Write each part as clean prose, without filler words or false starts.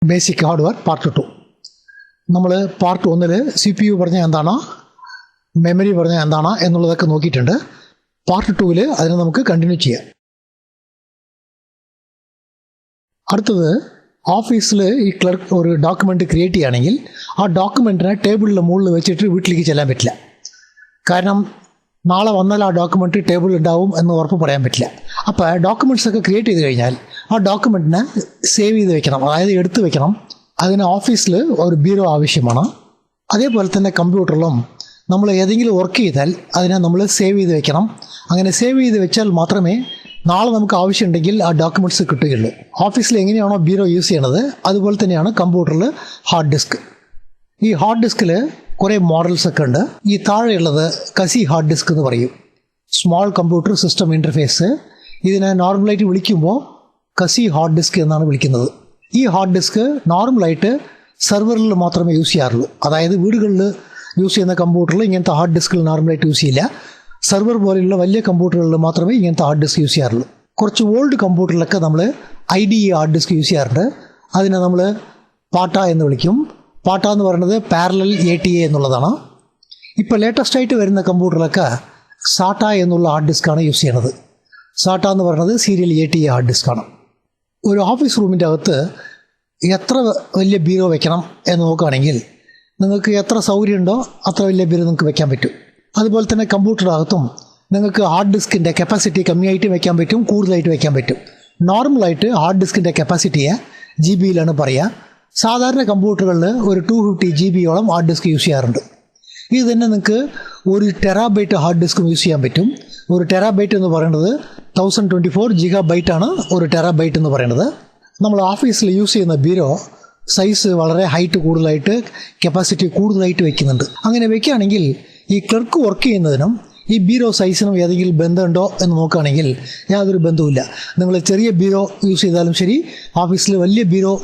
Basic hardware part 2. നമ്മൾ part 1 CPU പറഞ്ഞാൽ എന്താണ്, മെമ്മറി പറഞ്ഞാൽ എന്താണ് എന്നുള്ളതൊക്കെ നോക്കിയിട്ടുണ്ട്. പാർട്ട് 2 അതിനെ നമുക്ക് കണ്ടിന്യൂ ചെയ്യാം. അടുത്തത്, ഓഫീസിൽ ഈ ക്ലർക്ക് ഒരു ഡോക്യുമെൻ്റ് ക്രിയേറ്റ് ചെയ്യുകയാണെങ്കിൽ ആ ഡോക്യുമെൻറ്റിനെ ടേബിളിൻ്റെ മുകളിൽ വെച്ചിട്ട് വീട്ടിലേക്ക് ചെല്ലാൻ പറ്റില്ല. കാരണം നാളെ വന്നാൽ ആ ഡോക്യുമെൻറ്റ് ടേബിളിൽ ഉണ്ടാവും എന്ന് ഉറപ്പ് പറയാൻ പറ്റില്ല. അപ്പോൾ ഡോക്യുമെൻറ്റ്സ് ഒക്കെ ക്രിയേറ്റ് ചെയ്ത് കഴിഞ്ഞാൽ ആ ഡോക്യുമെൻറ്റിനെ സേവ് ചെയ്ത് വെക്കണം, അതായത് എടുത്ത് വെക്കണം. അതിന് ഓഫീസിൽ ഒരു ബ്യൂറോ ആവശ്യമാണ്. അതേപോലെ തന്നെ കമ്പ്യൂട്ടറിലും നമ്മൾ ഏതെങ്കിലും വർക്ക് ചെയ്താൽ അതിനെ നമ്മൾ സേവ് ചെയ്ത് വെക്കണം. അങ്ങനെ സേവ് ചെയ്ത് വെച്ചാൽ മാത്രമേ നാളെ നമുക്ക് ആവശ്യമുണ്ടെങ്കിൽ ആ ഡോക്യുമെൻറ്റ്സ് കിട്ടുകയുള്ളൂ. ഓഫീസിൽ എങ്ങനെയാണോ ബ്യൂറോ യൂസ് ചെയ്യണത് അതുപോലെ തന്നെയാണ് കമ്പ്യൂട്ടറിൽ ഹാർഡ് ഡിസ്ക്. ഈ ഹാർഡ് ഡിസ്കിൽ കുറേ മോഡൽസ് ഒക്കെ ഉണ്ട്. ഈ താഴെയുള്ളത് കസി ഹാർഡ് ഡിസ്ക് എന്ന് പറയും, സ്മോൾ കമ്പ്യൂട്ടർ സിസ്റ്റം ഇൻ്റർഫേസ്. ഇതിനെ നോർമലായിട്ട് വിളിക്കുമ്പോൾ കസി ഹാർഡ് ഡിസ്ക് എന്നാണ് വിളിക്കുന്നത്. ഈ ഹാർഡ് ഡിസ്ക് നോർമലായിട്ട് സെർവറിൽ മാത്രമേ യൂസ് ചെയ്യാറുള്ളൂ. അതായത് വീടുകളിൽ യൂസ് ചെയ്യുന്ന കമ്പ്യൂട്ടറിൽ ഇങ്ങനത്തെ ഹാർഡ് ഡിസ്കുകൾ നോർമലായിട്ട് യൂസ് ചെയ്യില്ല. സെർവർ പോലെയുള്ള വലിയ കമ്പ്യൂട്ടറുകളിൽ മാത്രമേ ഇങ്ങനത്തെ ഹാർഡ് ഡിസ്ക് യൂസ് ചെയ്യാറുള്ളൂ. കുറച്ച് ഓൾഡ് കമ്പ്യൂട്ടറിലൊക്കെ നമ്മൾ IDE ഹാർഡ് ഡിസ്ക് യൂസ് ചെയ്യാറുണ്ട്. അതിനെ നമ്മൾ പാട്ട എന്ന് വിളിക്കും. പാട്ട എന്ന് പറയുന്നത് പാരലൽ ATA എന്നുള്ളതാണ്. ഇപ്പോൾ ലേറ്റസ്റ്റ് ആയിട്ട് വരുന്ന കമ്പ്യൂട്ടറിലൊക്കെ സാട്ട എന്നുള്ള ഹാർഡ് ഡിസ്ക്കാണ് യൂസ് ചെയ്യണത്. സാട്ട എന്ന് പറയുന്നത് സീരിയൽ ATA ഹാർഡ് ഡിസ്ക്കാണ്. ഒരു ഓഫീസ് റൂമിൻ്റെ അകത്ത് എത്ര വലിയ ബ്യൂറോ വെക്കണം എന്ന് നോക്കുകയാണെങ്കിൽ നിങ്ങൾക്ക് എത്ര സൗകര്യമുണ്ടോ അത്ര വലിയ ബ്യൂറോ നിങ്ങൾക്ക് വെക്കാൻ പറ്റും. അതുപോലെ തന്നെ കമ്പ്യൂട്ടറിനകത്തും നിങ്ങൾക്ക് ഹാർഡ് ഡിസ്കിൻ്റെ കപ്പാസിറ്റി കമ്മിയായിട്ട് വെക്കാൻ പറ്റും, കൂടുതലായിട്ട് വെക്കാൻ പറ്റും. നോർമലായിട്ട് ഹാർഡ് ഡിസ്കിൻ്റെ കപ്പാസിറ്റിയെ GB പറയുക. സാധാരണ കമ്പ്യൂട്ടറുകളിൽ ഒരു 250 GB ഹാർഡ് ഡിസ്ക് യൂസ് ചെയ്യാറുണ്ട്. ഇത് തന്നെ നിങ്ങൾക്ക് 1 ടെറാബൈറ്റ് ഹാർഡ് ഡിസ്കും യൂസ് ചെയ്യാൻ പറ്റും. 1 ടെറാബൈറ്റ് എന്ന് പറയുന്നത് 1024 GB ആണ് 1 ടെറാബൈറ്റ് എന്ന് പറയുന്നത്. നമ്മൾ ഓഫീസിൽ യൂസ് ചെയ്യുന്ന ബ്യൂറോ സൈസ് വളരെ ഹൈറ്റ് കൂടുതലായിട്ട് കപ്പാസിറ്റി കൂടുതലായിട്ട് വെക്കുന്നുണ്ട്. അങ്ങനെ വെക്കുകയാണെങ്കിൽ ഈ ക്ലർക്ക് വർക്ക് ചെയ്യുന്നതിനും ഈ ബ്യൂറോ സൈസിനും ഏതെങ്കിലും ബന്ധമുണ്ടോ എന്ന് നോക്കുകയാണെങ്കിൽ യാതൊരു ബന്ധവുമില്ല. നിങ്ങൾ ചെറിയ ബ്യൂറോ യൂസ് ചെയ്താലും ശരി, ഓഫീസിൽ വലിയ ബ്യൂറോ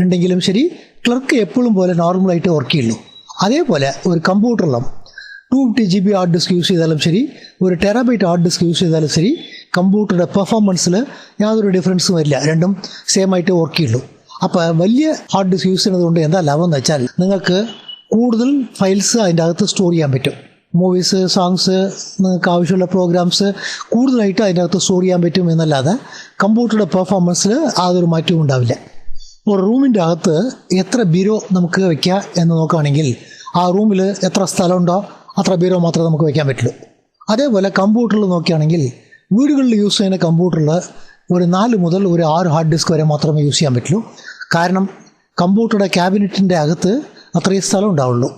ഉണ്ടെങ്കിലും ശരി, ക്ലർക്ക് എപ്പോഴും പോലെ നോർമലായിട്ട് വർക്ക് ചെയ്യുള്ളൂ. അതേപോലെ ഒരു കമ്പ്യൂട്ടറിലും 250 GB ഹാർഡ് ഡിസ്ക് യൂസ് ചെയ്താലും ശരി, 1 ടെറാബൈറ്റ് ഹാർഡ് ഡിസ്ക് യൂസ് ചെയ്താലും ശരി, കമ്പ്യൂട്ടറുടെ പെർഫോമൻസിൽ യാതൊരു ഡിഫറൻസും വരില്ല. രണ്ടും സെയിം ആയിട്ട് വർക്ക് ചെയ്യുള്ളൂ. അപ്പോൾ വലിയ ഹാർഡ് ഡിസ്ക് യൂസ് ചെയ്യുന്നത് കൊണ്ട് എന്താ ലാഭം എന്ന് വെച്ചാൽ നിങ്ങൾക്ക് കൂടുതൽ ഫയൽസ് അതിൻ്റെ അകത്ത് സ്റ്റോർ ചെയ്യാൻ പറ്റും. മൂവീസ്, സോങ്സ്, നിങ്ങൾക്ക് ആവശ്യമുള്ള പ്രോഗ്രാംസ് കൂടുതലായിട്ട് അതിൻ്റെ അകത്ത് സ്റ്റോർ ചെയ്യാൻ പറ്റും എന്നല്ലാതെ കമ്പ്യൂട്ടറുടെ പെർഫോമൻസിൽ യാതൊരു മാറ്റവും ഉണ്ടാവില്ല. ഒരു റൂമിൻ്റെ അകത്ത് എത്ര ബ്യൂറോ നമുക്ക് വയ്ക്കുക എന്ന് നോക്കുകയാണെങ്കിൽ ആ റൂമിൽ എത്ര സ്ഥലമുണ്ടോ അത്ര ബ്യൂറോ മാത്രമേ നമുക്ക് വയ്ക്കാൻ പറ്റുള്ളൂ. അതേപോലെ കമ്പ്യൂട്ടറിൽ നോക്കുകയാണെങ്കിൽ വീടുകളിൽ യൂസ് ചെയ്യുന്ന കമ്പ്യൂട്ടറിൽ ഒരു 4 മുതൽ ഒരു 6 ഹാർഡ് ഡിസ്ക് വരെ മാത്രമേ യൂസ് ചെയ്യാൻ പറ്റുള്ളൂ. കാരണം കമ്പ്യൂട്ടറുടെ ക്യാബിനറ്റിൻ്റെ അകത്ത് അത്രയും സ്ഥലം ഉണ്ടാവുള്ളൂ.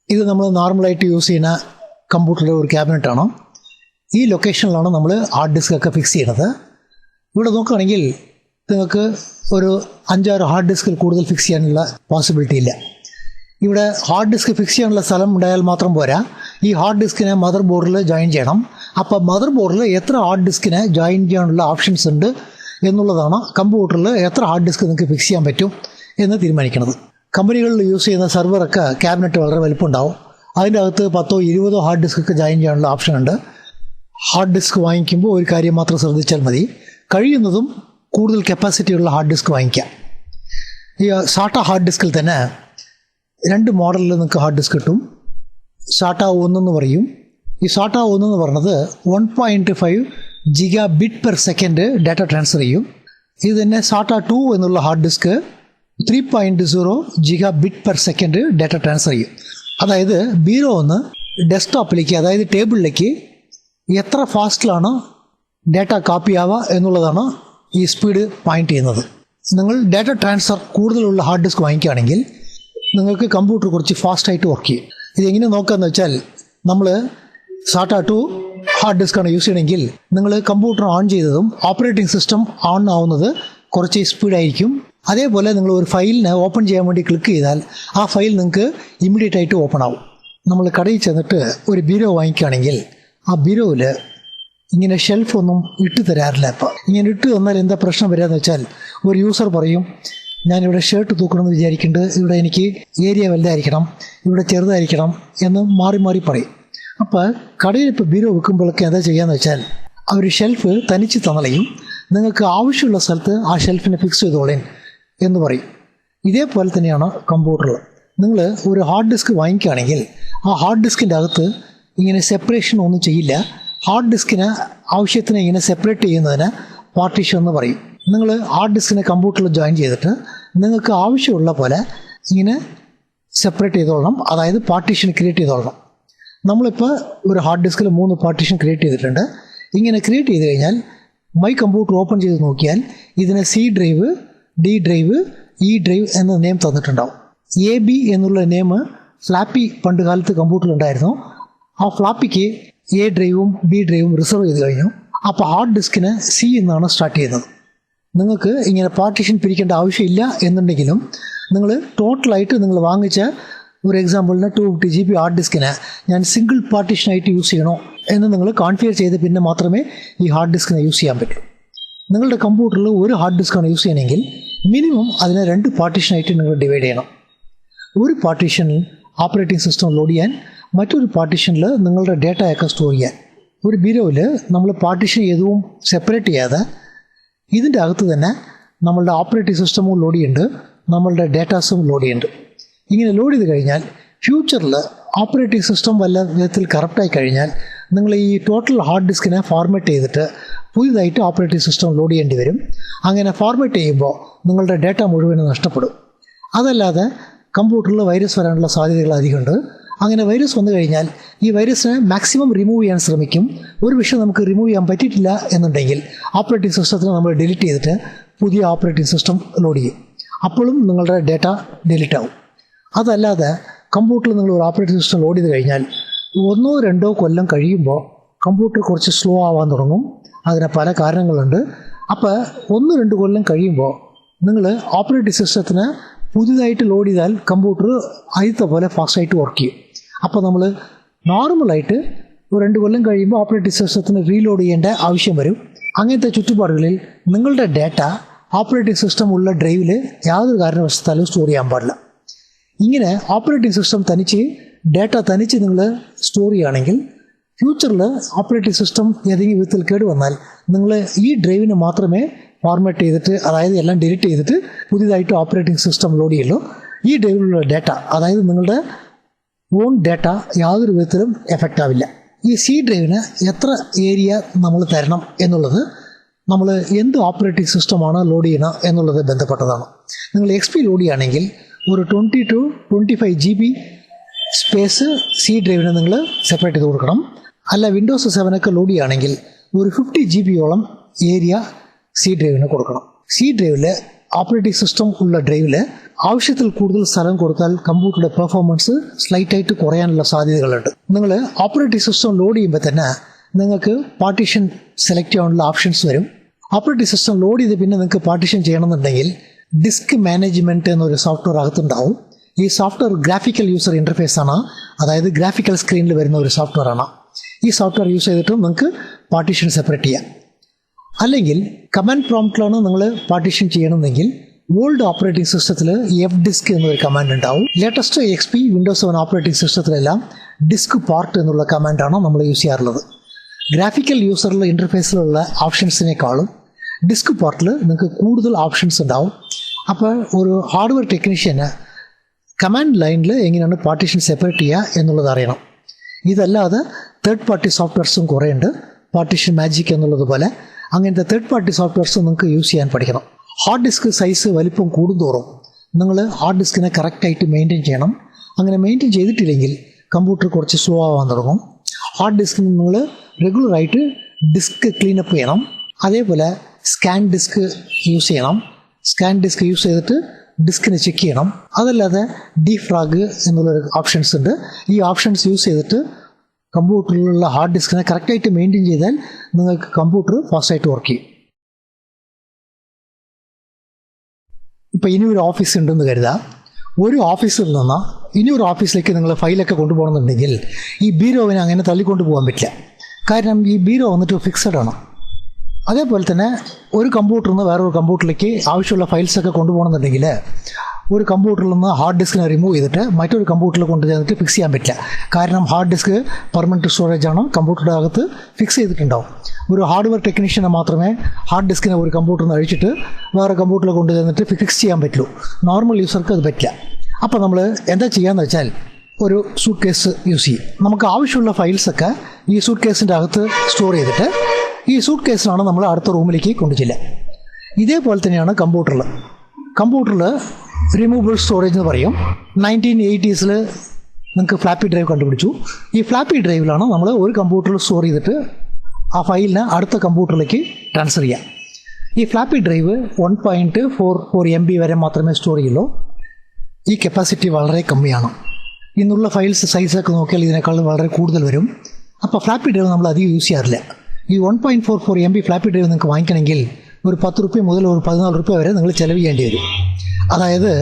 ഇത് നമ്മൾ നോർമലായിട്ട് യൂസ് ചെയ്യുന്ന കമ്പ്യൂട്ടറിൻ്റെ ഒരു ക്യാബിനറ്റാണ്. ഈ ലൊക്കേഷനിലാണ് നമ്മൾ ഹാർഡ് ഡിസ്ക് ഒക്കെ ഫിക്സ് ചെയ്യുന്നത്. ഇവിടെ നോക്കുകയാണെങ്കിൽ നിങ്ങൾക്ക് ഒരു 5-6 ഹാർഡ് ഡിസ്കിൽ കൂടുതൽ ഫിക്സ് ചെയ്യാനുള്ള പോസിബിലിറ്റി ഇല്ല. ഇവിടെ ഹാർഡ് ഡിസ്ക് ഫിക്സ് ചെയ്യാനുള്ള സ്ഥലം ഉണ്ടായാൽ മാത്രം പോരാ, ഈ ഹാർഡ് ഡിസ്കിനെ മദർ ബോർഡിൽ ജോയിൻ ചെയ്യണം. അപ്പോൾ മദർ ബോർഡിൽ എത്ര ഹാർഡ് ഡിസ്കിനെ ജോയിൻ ചെയ്യാനുള്ള ഓപ്ഷൻസ് ഉണ്ട് എന്നുള്ളതാണ് കമ്പ്യൂട്ടറിൽ എത്ര ഹാർഡ് ഡിസ്ക് നിങ്ങൾക്ക് ഫിക്സ് ചെയ്യാൻ പറ്റും എന്ന് തീരുമാനിക്കുന്നത്. കമ്പനികളിൽ യൂസ് ചെയ്യുന്ന സെർവറൊക്കെ ക്യാബിനറ്റ് വളരെ വലുപ്പമുണ്ടാവും. അതിൻ്റെ അകത്ത് 10-20 ഹാർഡ് ഡിസ്കൊക്കെ ജോയിൻ ചെയ്യാനുള്ള ഓപ്ഷൻ ഉണ്ട്. ഹാർഡ് ഡിസ്ക് വാങ്ങിക്കുമ്പോൾ ഒരു കാര്യം മാത്രം ശ്രദ്ധിച്ചാൽ മതി, കഴിയുന്നതും കൂടുതൽ കപ്പാസിറ്റിയുള്ള ഹാർഡ് ഡിസ്ക് വാങ്ങിക്കാം. ഈ സാട്ട ഹാർഡ് ഡിസ്കിൽ തന്നെ 2 മോഡലിൽ നിങ്ങൾക്ക് ഹാർഡ് ഡിസ്ക് കിട്ടും. സാട്ട 1 എന്ന് പറയും. ഈ സാട്ട 1 എന്ന് പറയുന്നത് 1.5 GB/s ഡാറ്റ ട്രാൻസ്ഫർ ചെയ്യും. ഇത് തന്നെ സാട്ട 2 എന്നുള്ള hard disk 3.0 GB/s data transfer ചെയ്യും. അതായത് ബ്യൂറോ ഒന്ന് ഡെസ്ക്ടോപ്പിലേക്ക്, അതായത് ടേബിളിലേക്ക് എത്ര ഫാസ്റ്റിലാണ് ഡാറ്റ കാപ്പി ആവുക എന്നുള്ളതാണ് ഈ സ്പീഡ് പോയിന്റ് ചെയ്യുന്നത്. നിങ്ങൾ ഡാറ്റ ട്രാൻസ്ഫർ കൂടുതലുള്ള ഹാർഡ് ഡിസ്ക് വാങ്ങിക്കുകയാണെങ്കിൽ നിങ്ങൾക്ക് കമ്പ്യൂട്ടർ കുറച്ച് ഫാസ്റ്റായിട്ട് വർക്ക് ചെയ്യും. ഇതെങ്ങനെ നോക്കുകയെന്ന് വെച്ചാൽ, നമ്മൾ സാട്ട 2 ഹാർഡ് ഡിസ്ക്കാണ് യൂസ് ചെയ്യണമെങ്കിൽ നിങ്ങൾ കമ്പ്യൂട്ടർ ഓൺ ചെയ്തതും ഓപ്പറേറ്റിംഗ് സിസ്റ്റം ഓൺ ആവുന്നത് കുറച്ച് സ്പീഡായിരിക്കും. അതേപോലെ നിങ്ങൾ ഒരു ഫയലിനെ ഓപ്പൺ ചെയ്യാൻ വേണ്ടി ക്ലിക്ക് ചെയ്താൽ ആ ഫയൽ നിങ്ങൾക്ക് ഇമ്മീഡിയറ്റ് ആയിട്ട് ഓപ്പൺ ആവും. നമ്മൾ കടയിൽ ചെന്നിട്ട് ഒരു ബ്യൂറോ വാങ്ങിക്കുകയാണെങ്കിൽ ആ ബ്യൂറോയിൽ ഇങ്ങനെ ഷെൽഫൊന്നും ഇട്ട് തരാറില്ല. അപ്പോൾ ഇങ്ങനെ ഇട്ട് തന്നാൽ എന്താ പ്രശ്നം വരികയെന്ന് വെച്ചാൽ, ഒരു യൂസർ പറയും, ഞാനിവിടെ ഷർട്ട് തൂക്കണമെന്ന് വിചാരിക്കുന്നുണ്ട്, ഇവിടെ എനിക്ക് ഏരിയ വലുതായിരിക്കണം, ഇവിടെ ചെറുതായിരിക്കണം എന്ന് മാറി മാറി പറയും. അപ്പോൾ കടയിൽ ഇപ്പോൾ ബ്യൂറോ വെക്കുമ്പോഴൊക്കെ എന്താ ചെയ്യാന്ന് വെച്ചാൽ, അവർ ഷെൽഫ് തനിച്ച് തന്നളയും, നിങ്ങൾക്ക് ആവശ്യമുള്ള സ്ഥലത്ത് ആ ഷെൽഫിനെ ഫിക്സ് ചെയ്തോളേൻ എന്ന് പറയും. ഇതേപോലെ തന്നെയാണ് കമ്പ്യൂട്ടറിൽ. നിങ്ങൾ ഒരു ഹാർഡ് ഡിസ്ക് വാങ്ങിക്കുകയാണെങ്കിൽ ആ ഹാർഡ് ഡിസ്കിൻ്റെ അകത്ത് ഇങ്ങനെ സെപ്പറേഷൻ ഒന്നും ചെയ്യില്ല. ഹാർഡ് ഡിസ്കിന് ആവശ്യത്തിന് ഇങ്ങനെ സെപ്പറേറ്റ് ചെയ്യുന്നതിന് പാർട്ടീഷൻ എന്ന് പറയും. നിങ്ങൾ ഹാർഡ് ഡിസ്കിനെ കമ്പ്യൂട്ടറിൽ ജോയിൻ ചെയ്തിട്ട് നിങ്ങൾക്ക് ആവശ്യമുള്ള പോലെ ഇങ്ങനെ സെപ്പറേറ്റ് ചെയ്തോളണം, അതായത് പാർട്ടീഷൻ ക്രിയേറ്റ് ചെയ്തോളണം. നമ്മളിപ്പോൾ ഒരു ഹാർഡ് ഡിസ്കിൽ 3 പാർട്ടീഷൻ ക്രിയേറ്റ് ചെയ്തിട്ടുണ്ട്. ഇങ്ങനെ ക്രിയേറ്റ് ചെയ്ത് കഴിഞ്ഞാൽ മൈ കമ്പ്യൂട്ടർ ഓപ്പൺ ചെയ്ത് നോക്കിയാൽ ഇതിന് C drive, D drive, E drive എന്ന നെയിം തന്നിട്ടുണ്ടാവും. എ ബി എന്നുള്ള നെയിം ഫ്ലാപ്പി പണ്ട് കാലത്ത് കമ്പ്യൂട്ടറിലുണ്ടായിരുന്നു. ആ ഫ്ലാപ്പിക്ക് എ ഡ്രൈവും ബി ഡ്രൈവും റിസർവ് ചെയ്ത് കഴിഞ്ഞു. അപ്പോൾ ഹാർഡ് ഡിസ്കിന് സി എന്നാണ് സ്റ്റാർട്ട് ചെയ്യുന്നത്. നിങ്ങൾക്ക് ഇങ്ങനെ പാർട്ടീഷൻ പിരിക്കേണ്ട ആവശ്യമില്ല എന്നുണ്ടെങ്കിലും നിങ്ങൾ ടോട്ടലായിട്ട് നിങ്ങൾ വാങ്ങിച്ച ഒരു എക്സാമ്പിളിന് 250 GB ഹാർഡ് ഡിസ്കിന് ഞാൻ സിംഗിൾ പാർട്ടീഷനായിട്ട് യൂസ് ചെയ്യണോ എന്ന് നിങ്ങൾ കോൺഫിഗർ ചെയ്ത് പിന്നെ മാത്രമേ ഈ ഹാർഡ് ഡിസ്കിനെ യൂസ് ചെയ്യാൻ പറ്റൂ. നിങ്ങളുടെ കമ്പ്യൂട്ടറിൽ ഒരു ഹാർഡ് ഡിസ്ക്കാണ് യൂസ് ചെയ്യണമെങ്കിൽ മിനിമം അതിനെ 2 പാർട്ടീഷനായിട്ട് നിങ്ങൾ ഡിവൈഡ് ചെയ്യണം. ഒരു പാർട്ടീഷനിൽ ഓപ്പറേറ്റിംഗ് സിസ്റ്റം ലോഡ് ചെയ്യാൻ, മറ്റൊരു പാർട്ടീഷനിൽ നിങ്ങളുടെ ഡേറ്റയൊക്കെ സ്റ്റോർ ചെയ്യാൻ. ഒരു ബീരോയിൽ നമ്മൾ പാർട്ടീഷൻ ചെയ്തതും സെപ്പറേറ്റ് ചെയ്യാതെ ഇതിൻ്റെ അകത്ത് തന്നെ നമ്മളുടെ ഓപ്പറേറ്റിംഗ് സിസ്റ്റമും ലോഡ് ചെയ്യുന്നുണ്ട്, നമ്മളുടെ ഡേറ്റാസും ലോഡ് ചെയ്യുന്നുണ്ട്. ഇങ്ങനെ ലോഡ് ചെയ്ത് കഴിഞ്ഞാൽ ഫ്യൂച്ചറിൽ ഓപ്പറേറ്റിംഗ് സിസ്റ്റം വല്ല വിധത്തിൽ കറപ്റ്റായി കഴിഞ്ഞാൽ നിങ്ങൾ ഈ ടോട്ടൽ ഹാർഡ് ഡിസ്കിനെ ഫോർമാറ്റ് ചെയ്തിട്ട് പുതിയതായിട്ട് ഓപ്പറേറ്റിംഗ് സിസ്റ്റം ലോഡ് ചെയ്യേണ്ടി വരും. അങ്ങനെ ഫോർമാറ്റ് ചെയ്യുമ്പോൾ നിങ്ങളുടെ ഡേറ്റ മുഴുവനും നഷ്ടപ്പെടും. അതല്ലാതെ കമ്പ്യൂട്ടറിൽ വൈറസ് വരാനുള്ള സാധ്യതകൾ അധികമുണ്ട്. അങ്ങനെ വൈറസ് വന്നു കഴിഞ്ഞാൽ ഈ വൈറസിനെ മാക്സിമം റിമൂവ് ചെയ്യാൻ ശ്രമിക്കും. ഒരു വിഷയം നമുക്ക് റിമൂവ് ചെയ്യാൻ പറ്റിയിട്ടില്ല എന്നുണ്ടെങ്കിൽ ഓപ്പറേറ്റിംഗ് സിസ്റ്റത്തിനെ നമ്മൾ ഡിലീറ്റ് ചെയ്തിട്ട് പുതിയ ഓപ്പറേറ്റിംഗ് സിസ്റ്റം ലോഡ് ചെയ്യും. അപ്പോഴും നിങ്ങളുടെ ഡേറ്റ ഡിലീറ്റ് ആവും. അതല്ലാതെ കമ്പ്യൂട്ടറിൽ നിങ്ങൾ ഒരു ഓപ്പറേറ്റിംഗ് സിസ്റ്റം ലോഡ് ചെയ്ത് കഴിഞ്ഞാൽ 1-2 കൊല്ലം കഴിയുമ്പോൾ കമ്പ്യൂട്ടർ കുറച്ച് സ്ലോ ആവാൻ തുടങ്ങും. അതിന് പല കാരണങ്ങളുണ്ട്. അപ്പോൾ 1-2 കൊല്ലം കഴിയുമ്പോൾ നിങ്ങൾ ഓപ്പറേറ്റിംഗ് സിസ്റ്റത്തിന് പുതിയതായിട്ട് ലോഡ് ചെയ്താൽ കമ്പ്യൂട്ടർ ആദ്യത്തെ പോലെ ഫാസ്റ്റായിട്ട് വർക്ക് ചെയ്യും. അപ്പോൾ നമ്മൾ നോർമലായിട്ട് 2 കൊല്ലം കഴിയുമ്പോൾ ഓപ്പറേറ്റിംഗ് സിസ്റ്റത്തിന് റീലോഡ് ചെയ്യേണ്ട ആവശ്യം വരും. അങ്ങനത്തെ ചുറ്റുപാടുകളിൽ നിങ്ങളുടെ ഡാറ്റ ഓപ്പറേറ്റിംഗ് സിസ്റ്റം ഉള്ള ഡ്രൈവിൽ യാതൊരു കാരണവശാലും സ്റ്റോർ ചെയ്യാൻ പാടില്ല. ഇങ്ങനെ ഓപ്പറേറ്റിംഗ് സിസ്റ്റം ഡാറ്റ തനിച്ച് നിങ്ങൾ സ്റ്റോർ ചെയ്യുകയാണെങ്കിൽ ഫ്യൂച്ചറിൽ ഓപ്പറേറ്റിംഗ് സിസ്റ്റം ഏതെങ്കിലും വിധത്തിൽ കേടുവന്നാൽ നിങ്ങൾ ഈ ഡ്രൈവിന് മാത്രമേ ഫോർമാറ്റ് ചെയ്തിട്ട്, അതായത് എല്ലാം ഡിലീറ്റ് ചെയ്തിട്ട് പുതിയതായിട്ട് ഓപ്പറേറ്റിംഗ് സിസ്റ്റം ലോഡ് ചെയ്യുള്ളൂ. ഈ ഡ്രൈവിലുള്ള ഡാറ്റ, അതായത് നിങ്ങളുടെ ഓൺ ഡാറ്റ യാതൊരു വിധത്തിലും എഫക്റ്റ് ആവില്ല. ഈ സി ഡ്രൈവിന് എത്ര ഏരിയ നമ്മൾ തരണം എന്നുള്ളത് നമ്മൾ എന്ത് ഓപ്പറേറ്റിംഗ് സിസ്റ്റമാണ് ലോഡ് ചെയ്യുന്നത് എന്നുള്ളത് ബന്ധപ്പെട്ടതാണ്. നിങ്ങൾ XP ലോഡ് ചെയ്യുകയാണെങ്കിൽ ഒരു 20 to 25 GB സ്പേസ് സി ഡ്രൈവിന് നിങ്ങൾ സെപ്പറേറ്റ് ചെയ്ത് കൊടുക്കണം. അല്ല വിൻഡോസ് 7 ഒക്കെ ലോഡ് ചെയ്യുകയാണെങ്കിൽ ഒരു 50 GB ഏരിയ സി ഡ്രൈവിന് കൊടുക്കണം. സി ഡ്രൈവിൽ ഓപ്പറേറ്റിംഗ് സിസ്റ്റം ഉള്ള ഡ്രൈവിൽ ആവശ്യത്തിൽ കൂടുതൽ സ്ഥലം കൊടുത്താൽ കമ്പ്യൂട്ടറുടെ പെർഫോമൻസ് സ്ലൈറ്റായിട്ട് കുറയാനുള്ള സാധ്യതകളുണ്ട്. നിങ്ങൾ ഓപ്പറേറ്റിംഗ് സിസ്റ്റം ലോഡ് ചെയ്യുമ്പോൾ തന്നെ നിങ്ങൾക്ക് പാർട്ടീഷൻ സെലക്ട് ചെയ്യാനുള്ള ഓപ്ഷൻസ് വരും. ഓപ്പറേറ്റിംഗ് സിസ്റ്റം ലോഡ് ചെയ്ത് പിന്നെ നിങ്ങൾക്ക് പാർട്ടീഷൻ ചെയ്യണമെന്നുണ്ടെങ്കിൽ ഡിസ്ക് മാനേജ്മെൻറ്റ് എന്നൊരു സോഫ്റ്റ്വെയർ അകത്തുണ്ടാവും. ഈ സോഫ്റ്റ്വെയർ ഗ്രാഫിക്കൽ യൂസർ ഇൻ്റർഫേസ് ആണ്, അതായത് ഗ്രാഫിക്കൽ സ്ക്രീനിൽ വരുന്ന ഒരു സോഫ്റ്റ്വെയർ ആണ്. ഈ സോഫ്റ്റ്വെയർ യൂസ് ചെയ്തിട്ട് നിങ്ങൾക്ക് പാർട്ടീഷൻ സെപ്പറേറ്റ് ചെയ്യാം. അല്ലെങ്കിൽ കമാൻഡ് പ്രോംപ്റ്റിലാണ് നിങ്ങൾ പാർട്ടീഷൻ ചെയ്യണമെങ്കിൽ ഓൾഡ് ഓപ്പറേറ്റിംഗ് സിസ്റ്റത്തിൽ FDisk എന്നൊരു കമാൻഡ് ഉണ്ടാവും. ലേറ്റസ്റ്റ് XP വിൻഡോസ് 7 ഓപ്പറേറ്റിംഗ് സിസ്റ്റത്തിലെല്ലാം ഡിസ്ക് പാർട്ട് എന്നുള്ള കമാൻഡാണ് നമ്മൾ യൂസ് ചെയ്യാറുള്ളത്. ഗ്രാഫിക്കൽ യൂസറിലെ ഇൻ്റർഫേസിലുള്ള ഓപ്ഷൻസിനേക്കാളും ഡിസ്ക് പാർട്ടിൽ നിങ്ങൾക്ക് കൂടുതൽ ഓപ്ഷൻസ് ഉണ്ടാവും. അപ്പോൾ ഒരു ഹാർഡ്വെയർ ടെക്നീഷ്യന് കമാൻഡ് ലൈനിൽ എങ്ങനെയാണ് പാർട്ടീഷൻ സെപ്പറേറ്റ് ചെയ്യുക എന്നുള്ളത് അറിയണം. ഇതല്ലാതെ തേർഡ് പാർട്ടി സോഫ്റ്റ്വെയർസും കുറേ ഉണ്ട്. പാർട്ടീഷൻ മാജിക് എന്നുള്ളത് പോലെ അങ്ങനത്തെ തേർഡ് പാർട്ടി സോഫ്റ്റ്വെയർസ് നിങ്ങൾക്ക് യൂസ് ചെയ്യാൻ പഠിക്കണം. ഹാർഡ് ഡിസ്ക് സൈസ് വലിപ്പം കൂടുന്തോറും നിങ്ങൾ ഹാർഡ് ഡിസ്കിനെ കറക്റ്റായിട്ട് മെയിൻറ്റെയിൻ ചെയ്യണം. അങ്ങനെ മെയിൻറ്റെയിൻ ചെയ്തിട്ടില്ലെങ്കിൽ കമ്പ്യൂട്ടർ കുറച്ച് സ്ലോ ആവാൻ തുടങ്ങും. ഹാർഡ് ഡിസ്കിന് നിങ്ങൾ റെഗുലറായിട്ട് ഡിസ്ക് ക്ലീനപ്പ് ചെയ്യണം. അതേപോലെ സ്കാൻ ഡിസ്ക് യൂസ് ചെയ്യണം. സ്കാൻ ഡിസ്ക് യൂസ് ചെയ്തിട്ട് ഡിസ്കിനെ ചെക്ക് ചെയ്യണം. അതല്ലാതെ ഡീഫ്രാഗ് എന്നുള്ള ഓപ്ഷൻസ് ഉണ്ട്. ഈ ഓപ്ഷൻസ് യൂസ് ചെയ്തിട്ട് കമ്പ്യൂട്ടറിലുള്ള ഹാർഡ് ഡിസ്കിനെ കറക്റ്റായിട്ട് മെയിൻറ്റെയിൻ ചെയ്താൽ നിങ്ങൾക്ക് കമ്പ്യൂട്ടർ ഫാസ്റ്റായിട്ട് വർക്ക് ചെയ്യും. ഇപ്പോൾ ഇനി ഒരു ഓഫീസ് ഉണ്ടെന്ന് കരുതാം. ഒരു ഓഫീസിൽ നിന്ന് ഇനി ഒരു ഓഫീസിലേക്ക് നിങ്ങൾ ഫയലൊക്കെ കൊണ്ടുപോകണമെന്നുണ്ടെങ്കിൽ ഈ ബീരോവിനെ അങ്ങനെ തള്ളിക്കൊണ്ട് പോകാൻ പറ്റില്ല. കാരണം ഈ ബീരോ വന്നിട്ട് ഫിക്സഡ് ആണ്. അതേപോലെ തന്നെ ഒരു കമ്പ്യൂട്ടറിൽ നിന്ന് വേറൊരു കമ്പ്യൂട്ടറിലേക്ക് ആവശ്യമുള്ള ഫയൽസൊക്കെ കൊണ്ടുപോകണമെന്നുണ്ടെങ്കിൽ ഒരു കമ്പ്യൂട്ടറിൽ നിന്ന് ഹാർഡ് ഡിസ്കിനെ റിമൂവ് ചെയ്തിട്ട് മറ്റൊരു കമ്പ്യൂട്ടറിൽ കൊണ്ടുചെന്നിട്ട് ഫിക്സ് ചെയ്യാൻ പറ്റില്ല. കാരണം ഹാർഡ് ഡിസ്ക് പെർമനൻറ്റ് സ്റ്റോറേജ് ആണ്, കമ്പ്യൂട്ടറുടെ അകത്ത് ഫിക്സ് ചെയ്തിട്ടുണ്ടാവും. ഒരു ഹാർഡ്വെയർ ടെക്നീഷ്യനെ മാത്രമേ ഹാർഡ് ഡിസ്കിനെ ഒരു കമ്പ്യൂട്ടറിൽ നിന്ന് അഴിച്ചിട്ട് വേറെ കമ്പ്യൂട്ടറിൽ കൊണ്ടു ചെന്നിട്ട് ഫിക്സ് ചെയ്യാൻ പറ്റുള്ളൂ. നോർമൽ യൂസർക്ക് അത് പറ്റില്ല. അപ്പോൾ നമ്മൾ എന്താ ചെയ്യാന്ന് വെച്ചാൽ ഒരു സൂട്ട് കേസ് യൂസ് ചെയ്യും. നമുക്ക് ആവശ്യമുള്ള ഫയൽസൊക്കെ ഈ സൂട്ട് കേസിൻ്റെ അകത്ത് സ്റ്റോർ ചെയ്തിട്ട് ഈ സൂട്ട് കേസിലാണ് നമ്മൾ അടുത്ത റൂമിലേക്ക് കൊണ്ടുചെല്ലുക. ഇതേപോലെ തന്നെയാണ് കമ്പ്യൂട്ടറിൽ റിമൂവബിൾ സ്റ്റോറേജ് എന്ന് പറയും. 1980s നിങ്ങൾക്ക് ഫ്ലാപ്പി ഡ്രൈവ് കണ്ടുപിടിച്ചു. ഈ ഫ്ലാപ്പി ഡ്രൈവിലാണ് നമ്മൾ ഒരു കമ്പ്യൂട്ടറിൽ സ്റ്റോർ ചെയ്തിട്ട് ആ ഫയലിനെ അടുത്ത കമ്പ്യൂട്ടറിലേക്ക് ട്രാൻസ്ഫർ ചെയ്യാം. ഈ ഫ്ലാപ്പി ഡ്രൈവ് 1.44 MB വരെ മാത്രമേ സ്റ്റോർ ചെയ്യുള്ളൂ. ഈ കപ്പാസിറ്റി വളരെ കമ്മിയാണ്. ഇന്നുള്ള ഫയൽസ് സൈസൊക്കെ നോക്കിയാൽ ഇതിനേക്കാൾ വളരെ കൂടുതൽ വരും. അപ്പോൾ ഫ്ലാപ്പി ഡ്രൈവ് നമ്മൾ അധികം യൂസ് ചെയ്യാറില്ല. ഈ 1.44 MB ഫ്ലാപ്പി ഡ്രൈവ് നിങ്ങൾക്ക് വാങ്ങിക്കണമെങ്കിൽ ഒരു 10 രൂപ മുതൽ ഒരു 14 രൂപ വരെ നിങ്ങൾ ചിലവ് ചെയ്യേണ്ടി വരും. അതായത്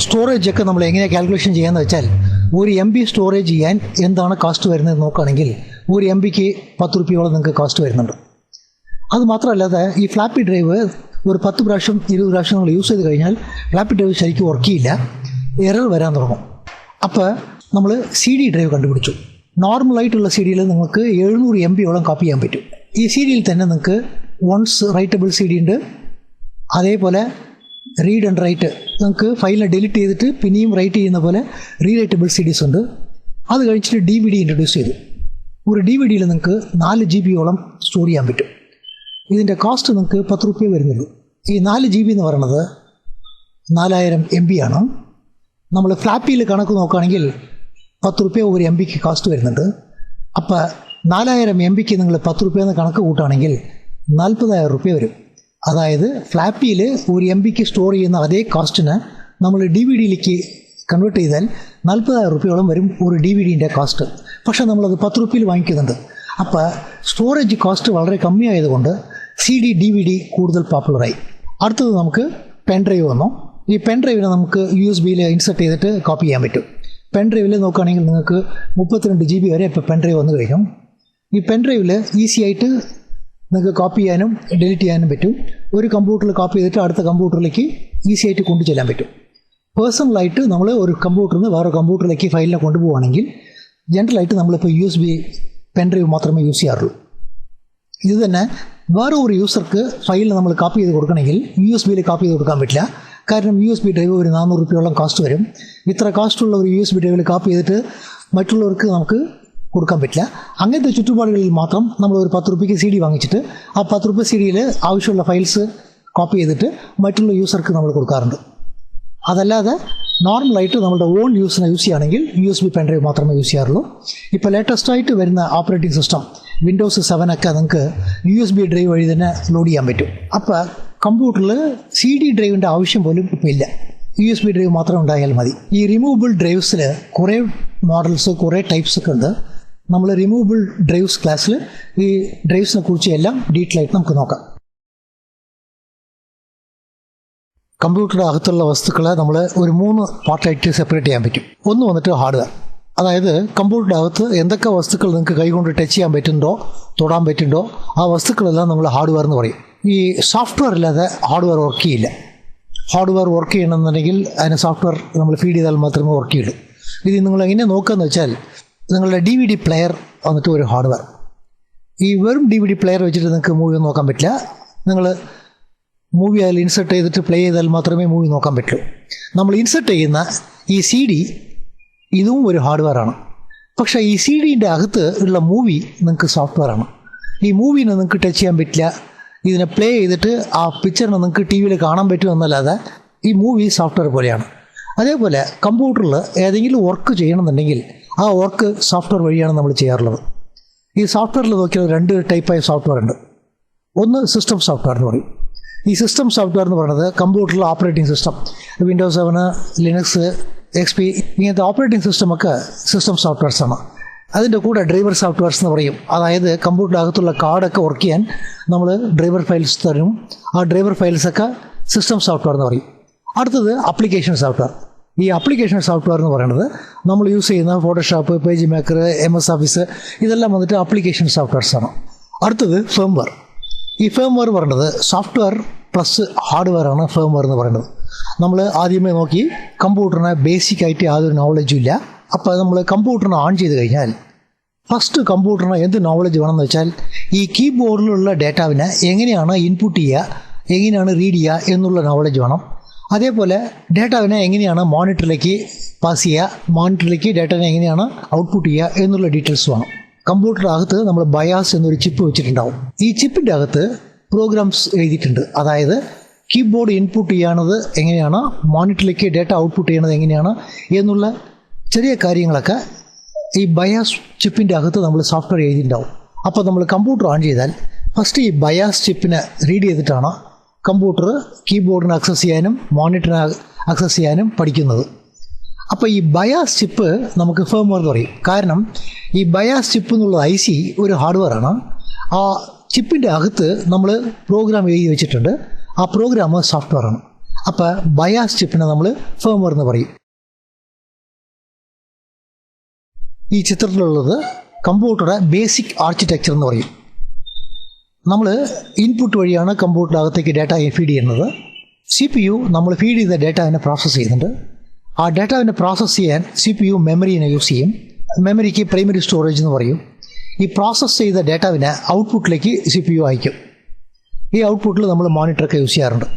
സ്റ്റോറേജൊക്കെ നമ്മൾ എങ്ങനെ കാൽക്കുലേഷൻ ചെയ്യാന്ന് വെച്ചാൽ ഒരു MB സ്റ്റോറേജ് ചെയ്യാൻ എന്താണ് കോസ്റ്റ് വരുന്നത് നോക്കുകയാണെങ്കിൽ ഒരു MBക്ക് 10 രൂപയോളം നിങ്ങൾക്ക് കോസ്റ്റ് വരുന്നുണ്ട്. അത് മാത്രമല്ലാതെ ഈ ഫ്ലാപ്പി ഡ്രൈവ് ഒരു 10 പ്രാവശ്യം 20 പ്രാവശ്യം നമ്മൾ യൂസ് ചെയ്ത് കഴിഞ്ഞാൽ ഫ്ലാപ്പി ഡ്രൈവ് ശരിക്കും വർക്ക് ചെയ്യില്ല, എറർ വരാൻ തുടങ്ങും. അപ്പോൾ നമ്മൾ CD ഡ്രൈവ് കണ്ടുപിടിച്ചു. നോർമലായിട്ടുള്ള CDയിൽ നിങ്ങൾക്ക് 700 MBയോളം കോപ്പി ചെയ്യാൻ പറ്റും. ഈ CDയിൽ തന്നെ നിങ്ങൾക്ക് വൺസ് റൈറ്റബിൾ CD ഉണ്ട്, അതേപോലെ റീഡ് ആൻഡ് റൈറ്റ് നമുക്ക് ഫയലിനെ ഡിലീറ്റ് ചെയ്തിട്ട് പിന്നെയും റൈറ്റ് ചെയ്യുന്ന പോലെ റീറൈറ്റബിൾ CDs ഉണ്ട്. അത് കഴിച്ചിട്ട് DVD ഇൻട്രൊഡ്യൂസ് ചെയ്തു. ഒരു DVDയിൽ നിങ്ങൾക്ക് 4 GB സ്റ്റോർ ചെയ്യാൻ പറ്റും. ഇതിൻ്റെ കോസ്റ്റ് നിങ്ങൾക്ക് 10 രൂപ വരുന്നുള്ളൂ. ഈ 4 GB എന്ന് പറയുന്നത് 4000 MB ആണ്. നമ്മൾ ഫ്ലാപ്പിയിൽ കണക്ക് നോക്കുകയാണെങ്കിൽ 10 രൂപ ഒരു MBക്ക് കോസ്റ്റ് വരുന്നുണ്ട്. അപ്പോൾ 4000 MBക്ക് നിങ്ങൾ 10 രൂപയെന്ന് കണക്ക് കൂട്ടുകയാണെങ്കിൽ 40,000 രൂപ വരും. അതായത് ഫ്ലാപ്പിയിൽ ഒരു MBക്ക് സ്റ്റോർ ചെയ്യുന്ന അതേ കോസ്റ്റിന് നമ്മൾ DVDയിലേക്ക് കൺവേർട്ട് ചെയ്താൽ 40,000 രൂപയോളം വരും ഒരു DVDൻ്റെ കോസ്റ്റ്. പക്ഷേ നമ്മളത് 10 രൂപയിൽ വാങ്ങിക്കുന്നുണ്ട്. അപ്പോൾ സ്റ്റോറേജ് കോസ്റ്റ് വളരെ കമ്മിയായതുകൊണ്ട് CD DVD കൂടുതൽ പോപ്പുലറായി. അടുത്തത് നമുക്ക് പെൻ ഡ്രൈവ് വന്നു. ഈ പെൻ ഡ്രൈവിനെ നമുക്ക് USB-യിൽ ഇൻസെർട്ട് ചെയ്തിട്ട് കോപ്പി ചെയ്യാൻ പറ്റും. പെൻ ഡ്രൈവിൽ നോക്കുകയാണെങ്കിൽ നിങ്ങൾക്ക് 32 GB വരെ ഇപ്പോൾ പെൻ ഡ്രൈവ് വന്നു കഴിഞ്ഞു. ഈ പെൻ ഡ്രൈവിൽ ഈസി ആയിട്ട് നിങ്ങൾക്ക് കോപ്പി ചെയ്യാനും ഡിലീറ്റ് ചെയ്യാനും പറ്റും. ഒരു കമ്പ്യൂട്ടറിൽ കോപ്പി ചെയ്തിട്ട് അടുത്ത കമ്പ്യൂട്ടറിലേക്ക് ഈസി ആയിട്ട് കൊണ്ടു ചെല്ലാൻ പറ്റും. പേഴ്സണലായിട്ട് നമ്മൾ ഒരു കമ്പ്യൂട്ടറിൽ നിന്ന് വേറെ കമ്പ്യൂട്ടറിലേക്ക് ഫയലിനെ കൊണ്ടുപോവുകയാണെങ്കിൽ ജനറലായിട്ട് നമ്മളിപ്പോൾ USB പെൻ ഡ്രൈവ് മാത്രമേ യൂസ് ചെയ്യാറുള്ളൂ. ഇത് തന്നെ വേറെ ഒരു യൂസർക്ക് ഫയലിൽ നമ്മൾ കോപ്പി ചെയ്ത് കൊടുക്കണമെങ്കിൽ USB-യിൽ കോപ്പി ചെയ്ത് കൊടുക്കാൻ പറ്റില്ല. കാരണം USB ഡ്രൈവ് ഒരു 400 രൂപയോളം കോസ്റ്റ് വരും. ഇത്ര കോസ്റ്റുള്ള ഒരു USB ഡ്രൈവിൽ കോപ്പി ചെയ്തിട്ട് മറ്റുള്ളവർക്ക് നമുക്ക് കൊടുക്കാൻ പറ്റില്ല. അങ്ങനത്തെ ചുറ്റുപാടുകളിൽ മാത്രം നമ്മൾ ഒരു 10 രൂപയ്ക്ക് CD വാങ്ങിച്ചിട്ട് ആ 10 രൂപ CD-യിൽ ആവശ്യമുള്ള ഫയൽസ് കോപ്പി ചെയ്തിട്ട് മറ്റുള്ള യൂസർക്ക് നമ്മൾ കൊടുക്കാറുണ്ട്. അതല്ലാതെ നോർമലായിട്ട് നമ്മുടെ ഓൺ യൂസിനെ യൂസ് ചെയ്യുകയാണെങ്കിൽ USB പെൻ ഡ്രൈവ് മാത്രമേ യൂസ് ചെയ്യാറുള്ളൂ. ഇപ്പോൾ ലേറ്റസ്റ്റായിട്ട് വരുന്ന ഓപ്പറേറ്റിംഗ് സിസ്റ്റം വിൻഡോസ് 7 ഒക്കെ നിങ്ങൾക്ക് USB ഡ്രൈവ് വഴി തന്നെ ലോഡ് ചെയ്യാൻ പറ്റും. അപ്പോൾ കമ്പ്യൂട്ടറിൽ CD ഡ്രൈവിൻ്റെ ആവശ്യം പോലും ഇപ്പോൾ ഇല്ല, USB ഡ്രൈവ് മാത്രം ഉണ്ടായാൽ മതി. ഈ റിമൂവബിൾ ഡ്രൈവ്സിൽ കുറേ മോഡൽസ് കുറേ ടൈപ്സ് ഒക്കെ ഉണ്ട്. നമ്മൾ റിമൂവബിൾ ഡ്രൈവ്സ് ക്ലാസ്സിൽ ഈ ഡ്രൈവ്സിനെ കുറിച്ച് എല്ലാം ഡീറ്റെയിൽ ആയിട്ട് നമുക്ക് നോക്കാം. കമ്പ്യൂട്ടറുടെ അകത്തുള്ള വസ്തുക്കളെ നമ്മൾ ഒരു 3 പാർട്ടായിട്ട് സെപ്പറേറ്റ് ചെയ്യാൻ പറ്റും. ഒന്ന് വന്നിട്ട് ഹാർഡ്വെയർ, അതായത് കമ്പ്യൂട്ടറുടെ അകത്ത് എന്തൊക്കെ വസ്തുക്കൾ നിങ്ങൾക്ക് കൈകൊണ്ട് ടച്ച് ചെയ്യാൻ പറ്റുന്നുണ്ടോ തൊടാൻ പറ്റുന്നുണ്ടോ ആ വസ്തുക്കളെല്ലാം നമ്മൾ ഹാർഡ്വെയർ എന്ന് പറയും. ഈ സോഫ്റ്റ്വെയർ ഇല്ലാതെ ഹാർഡ്വെയർ വർക്ക് ചെയ്യില്ല. ഹാർഡ്വെയർ വർക്ക് ചെയ്യണമെന്നുണ്ടെങ്കിൽ അതിന് സോഫ്റ്റ്വെയർ നമ്മൾ ഫീഡ് ചെയ്താൽ മാത്രമേ വർക്ക് ചെയ്യുള്ളൂ. ഇത് നിങ്ങൾ എങ്ങനെ നോക്കുകയെന്ന് വെച്ചാൽ നിങ്ങളുടെ DVD പ്ലെയർ വന്നിട്ട് ഒരു ഹാർഡ്വെയർ. ഈ വെറും DVD പ്ലെയർ വെച്ചിട്ട് നിങ്ങൾക്ക് മൂവി ഒന്നും നോക്കാൻ പറ്റില്ല. നിങ്ങൾ മൂവി അതിൽ ഇൻസെർട്ട് ചെയ്തിട്ട് പ്ലേ ചെയ്താൽ മാത്രമേ മൂവി നോക്കാൻ പറ്റുള്ളൂ. നമ്മൾ ഇൻസെർട്ട് ചെയ്യുന്ന ഈ CD ഇതും ഒരു ഹാർഡ്വെയറാണ്. പക്ഷേ ഈ CD-ൻ്റെ അകത്ത് ഉള്ള മൂവി നിങ്ങൾക്ക് സോഫ്റ്റ്വെയറാണ്. ഈ മൂവിനെ നിങ്ങൾക്ക് ടച്ച് ചെയ്യാൻ പറ്റില്ല. ഇതിനെ പ്ലേ ചെയ്തിട്ട് ആ പിക്ചറിനെ നിങ്ങൾക്ക് TV-യിൽ കാണാൻ പറ്റുമെന്നല്ലാതെ ഈ മൂവി സോഫ്റ്റ്വെയർ പോലെയാണ്. അതേപോലെ കമ്പ്യൂട്ടറിൽ ഏതെങ്കിലും വർക്ക് ചെയ്യണമെന്നുണ്ടെങ്കിൽ ആ വർക്ക് സോഫ്റ്റ്വെയർ വഴിയാണ് നമ്മൾ ചെയ്യാറുള്ളത്. ഈ സോഫ്റ്റ്വെയറിൽ നോക്കിയാൽ 2 ടൈപ്പായ സോഫ്റ്റ്വെയർ ഉണ്ട്. ഒന്ന് സിസ്റ്റം സോഫ്റ്റ്വെയർ എന്ന് പറയും. ഈ സിസ്റ്റം സോഫ്റ്റ്വെയർ എന്ന് പറയുന്നത് കമ്പ്യൂട്ടറിൽ operating system Windows 7, Linux, XP ഇങ്ങനത്തെ ഓപ്പറേറ്റിംഗ് സിസ്റ്റമൊക്കെ സിസ്റ്റം സോഫ്റ്റ്വെയർസാണ്. അതിൻ്റെ കൂടെ ഡ്രൈവർ സോഫ്റ്റ്വെയർസ് എന്ന് പറയും. അതായത് കമ്പ്യൂട്ടറിൻ്റെ അകത്തുള്ള കാർഡൊക്കെ വർക്ക് ചെയ്യാൻ നമ്മൾ ഡ്രൈവർ ഫയൽസ് തരും. ആ ഡ്രൈവർ ഫയൽസൊക്കെ സിസ്റ്റം സോഫ്റ്റ്വെയർ എന്ന് പറയും. അടുത്തത് ആപ്ലിക്കേഷൻ സോഫ്റ്റ്വെയർ. ഈ ആപ്ലിക്കേഷൻ സോഫ്റ്റ്വെയർ എന്ന് പറയുന്നത് നമ്മൾ യൂസ് ചെയ്യുന്ന Photoshop, page maker, MS office ഇതെല്ലാം വന്നിട്ട് ആപ്ലിക്കേഷൻ സോഫ്റ്റ്വെയർസാണ്. അടുത്തത് ഫേംവെയർ. ഈ ഫേംവെയർ പറയുന്നത് സോഫ്റ്റ്വെയർ പ്ലസ് ഹാർഡ്വെയർ ആണ് ഫേംവെയർ എന്ന് പറയുന്നത്. നമ്മൾ ആദ്യമേ നോക്കി കമ്പ്യൂട്ടറിന് ബേസിക്കായിട്ട് യാതൊരു നോളജും ഇല്ല. അപ്പോൾ നമ്മൾ കമ്പ്യൂട്ടറിനെ ഓൺ ചെയ്ത് കഴിഞ്ഞാൽ ഫസ്റ്റ് കമ്പ്യൂട്ടറിന് എന്ത് നോളജ് വേണമെന്ന് വെച്ചാൽ ഈ കീബോർഡിലുള്ള ഡേറ്റാവിനെ എങ്ങനെയാണ് ഇൻപുട്ട് ചെയ്യുക, എങ്ങനെയാണ് റീഡ് ചെയ്യുക എന്നുള്ള നോളജ് വേണം. അതേപോലെ ഡേറ്റാവിനെ എങ്ങനെയാണ് മോണിറ്ററിലേക്ക് പാസ് ചെയ്യുക, മോണിറ്ററിലേക്ക് ഡേറ്റാവിനെ എങ്ങനെയാണ് ഔട്ട്പുട്ട് ചെയ്യുക എന്നുള്ള ഡീറ്റെയിൽസ് വേണം. കമ്പ്യൂട്ടറിൻ്റെ അകത്ത് നമ്മൾ ബയാസ് എന്നൊരു ചിപ്പ് വെച്ചിട്ടുണ്ടാവും. ഈ ചിപ്പിൻ്റെ അകത്ത് പ്രോഗ്രാംസ് എഴുതിയിട്ടുണ്ട്. അതായത് കീബോർഡ് ഇൻപുട്ട് ചെയ്യണത് എങ്ങനെയാണ്, മോണിറ്ററിലേക്ക് ഡേറ്റ ഔട്ട്പുട്ട് ചെയ്യണത് എങ്ങനെയാണ് എന്നുള്ള ചെറിയ കാര്യങ്ങളൊക്കെ ഈ ബയാസ് ചിപ്പിൻ്റെ അകത്ത് നമ്മൾ സോഫ്റ്റ്വെയർ എഴുതിയിട്ടുണ്ടാവും. അപ്പോൾ നമ്മൾ കമ്പ്യൂട്ടർ ഓൺ ചെയ്താൽ ഫസ്റ്റ് ഈ ബയാസ് ചിപ്പിനെ റീഡ് ചെയ്തിട്ടാണ് കമ്പ്യൂട്ടർ കീബോർഡിനെ ആക്സസ് ചെയ്യാനും മോണിറ്ററിനെ ആക്സസ് ചെയ്യാനും പഠിക്കുന്നത്. അപ്പോൾ ഈ ബയാസ് ചിപ്പ് നമുക്ക് ഫേംവെയർ എന്ന് പറയും. കാരണം ഈ ബയാസ് ചിപ്പ് എന്നുള്ള IC ഒരു ഹാർഡ്വെയറാണ്. ആ ചിപ്പിൻ്റെ അകത്ത് നമ്മൾ പ്രോഗ്രാം എഴുതി വെച്ചിട്ടുണ്ട്. ആ പ്രോഗ്രാം സോഫ്റ്റ്വെയറാണ്. അപ്പോൾ ബയാസ് ചിപ്പിനെ നമ്മൾ ഫേംവെയർ എന്ന് പറയും. ഈ ചിത്രത്തിലുള്ളത് കമ്പ്യൂട്ടറുടെ ബേസിക് ആർക്കിടെക്ചർ എന്ന് പറയും. നമ്മൾ ഇൻപുട്ട് വഴിയാണ് കമ്പ്യൂട്ടറിൻ്റെ അകത്തേക്ക് ഡേറ്റ ഫീഡ് ചെയ്യുന്നത്. CPU നമ്മൾ ഫീഡ് ചെയ്ത ഡേറ്റാവിനെ പ്രോസസ്സ് ചെയ്യുന്നുണ്ട്. ആ ഡേറ്റാവിനെ പ്രോസസ്സ് ചെയ്യാൻ CPU മെമ്മറീനെ യൂസ് ചെയ്യും. മെമ്മറിക്ക് പ്രൈമറി സ്റ്റോറേജ് എന്ന് പറയും. ഈ പ്രോസസ്സ് ചെയ്ത ഡേറ്റാവിനെ ഔട്ട്പുട്ടിലേക്ക് CPU അയക്കും. ഈ ഔട്ട്പുട്ടിൽ നമ്മൾ മോണിറ്ററൊക്കെ യൂസ് ചെയ്യാറുണ്ട്.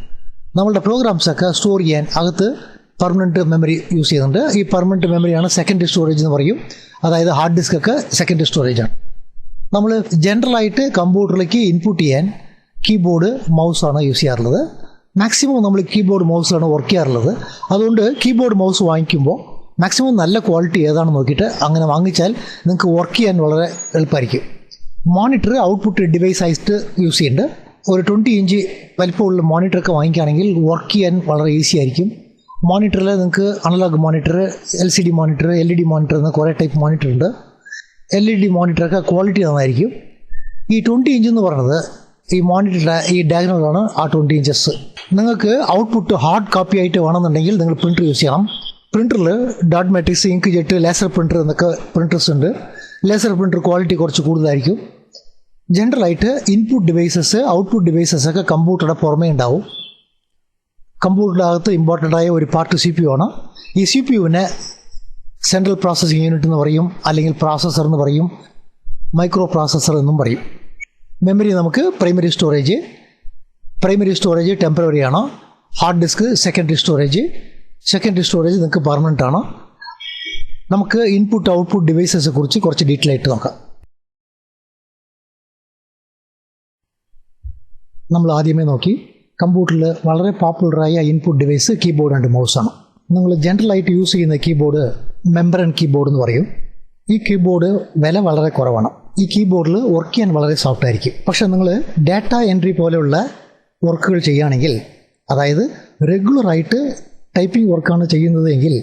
നമ്മളുടെ പ്രോഗ്രാംസൊക്കെ സ്റ്റോർ ചെയ്യാൻ അകത്ത് പെർമനൻറ്റ് മെമ്മറി യൂസ് ചെയ്യുന്നുണ്ട്. ഈ പെർമനൻറ്റ് മെമ്മറിയാണ് സെക്കൻഡറി സ്റ്റോറേജ് എന്ന് പറയും. അതായത് ഹാർഡ് ഡിസ്ക് ഒക്കെ സെക്കൻഡറി സ്റ്റോറേജാണ്. നമ്മൾ ജനറലായിട്ട് കമ്പ്യൂട്ടറിലേക്ക് ഇൻപുട്ട് ചെയ്യാൻ കീബോർഡ് മൗസാണ് യൂസ് ചെയ്യാറുള്ളത്. മാക്സിമം നമ്മൾ കീബോർഡ് മൗസിലാണ് വർക്ക് ചെയ്യാറുള്ളത്. അതുകൊണ്ട് കീബോർഡ് മൗസ് വാങ്ങിക്കുമ്പോൾ മാക്സിമം നല്ല ക്വാളിറ്റി ഏതാണെന്ന് നോക്കിയിട്ട് അങ്ങനെ വാങ്ങിച്ചാൽ നിങ്ങൾക്ക് വർക്ക് ചെയ്യാൻ വളരെ എളുപ്പമായിരിക്കും. മോണിറ്റർ ഔട്ട്പുട്ട് ഡിവൈസ് ആയിട്ട് യൂസ് ചെയ്യുന്നുണ്ട്. ഒരു 20 ഇഞ്ച് വലിപ്പമുള്ള മോണിറ്ററൊക്കെ വാങ്ങിക്കുകയാണെങ്കിൽ വർക്ക് ചെയ്യാൻ വളരെ ഈസി ആയിരിക്കും. മോണിറ്ററിൽ നിങ്ങൾക്ക് analog monitor, LCD monitor, LED monitor എന്ന കുറേ ടൈപ്പ് മോണിറ്റർ ഉണ്ട്. LED മോണിറ്ററൊക്കെ ക്വാളിറ്റി നന്നായിരിക്കും. ഈ 20 ഇഞ്ച് എന്ന് പറയുന്നത് ഈ മോണിറ്ററിൻ്റെ ഈ ഡയഗ്നലാണ് ആ 20 ഇഞ്ചസ്. നിങ്ങൾക്ക് ഔട്ട്പുട്ട് ഹാർഡ് കോപ്പി ആയിട്ട് വേണമെന്നുണ്ടെങ്കിൽ നിങ്ങൾ പ്രിൻ്റർ യൂസ് ചെയ്യണം. പ്രിൻ്ററിൽ dot matrix, ink jet, laser printer എന്നൊക്കെ പ്രിൻ്റേഴ്സ് ഉണ്ട്. ലേസർ പ്രിൻ്റർ ക്വാളിറ്റി കുറച്ച് കൂടുതലായിരിക്കും. ജനറലായിട്ട് ഇൻപുട്ട് ഡിവൈസസ്, ഔട്ട്പുട്ട് ഡിവൈസസ് ഒക്കെ കമ്പ്യൂട്ടറുടെ പുറമേ ഉണ്ടാവും. കമ്പ്യൂട്ടറിൻ്റെ അകത്ത് ഇമ്പോർട്ടൻ്റ് ആയ ഒരു പാർട്ട് CPU ആണ്. ഈ CPUവിനെ സെൻട്രൽ പ്രോസസ്സിംഗ് യൂണിറ്റ് എന്ന് പറയും, അല്ലെങ്കിൽ പ്രോസസ്സർ എന്ന് പറയും, മൈക്രോ പ്രോസസ്സർ എന്നും പറയും. മെമ്മറി നമുക്ക് പ്രൈമറി സ്റ്റോറേജ് ടെമ്പററി ആണ്. ഹാർഡ് ഡിസ്ക് സെക്കൻഡറി സ്റ്റോറേജ് നിങ്ങൾക്ക് പെർമനൻ്റ് ആണ്. നമുക്ക് ഇൻപുട്ട് ഔട്ട്പുട്ട് ഡിവൈസസിനെ കുറിച്ച് കുറച്ച് ഡീറ്റെയിൽ ആയിട്ട് നോക്കാം. നമ്മൾ ആദ്യമേ നോക്കി കമ്പ്യൂട്ടറിൽ വളരെ പോപ്പുലറായ ഇൻപുട്ട് ഡിവൈസ് കീബോർഡ് ആൻഡ് മൗസാണ്. നിങ്ങൾ ജനറലായിട്ട് യൂസ് ചെയ്യുന്ന കീബോർഡ് മെംബ്രൻ കീബോർഡ് എന്ന് പറയും. ഈ കീബോർഡ് വില വളരെ കുറവാണ്. ഈ കീബോർഡിൽ വർക്ക് ചെയ്യാൻ വളരെ സോഫ്റ്റ് ആയിരിക്കും. പക്ഷേ നിങ്ങൾ ഡാറ്റ എൻട്രി പോലെയുള്ള വർക്കുകൾ ചെയ്യുകയാണെങ്കിൽ, അതായത് റെഗുലറായിട്ട് ടൈപ്പിംഗ് വർക്കാണ് ചെയ്യുന്നതെങ്കിൽ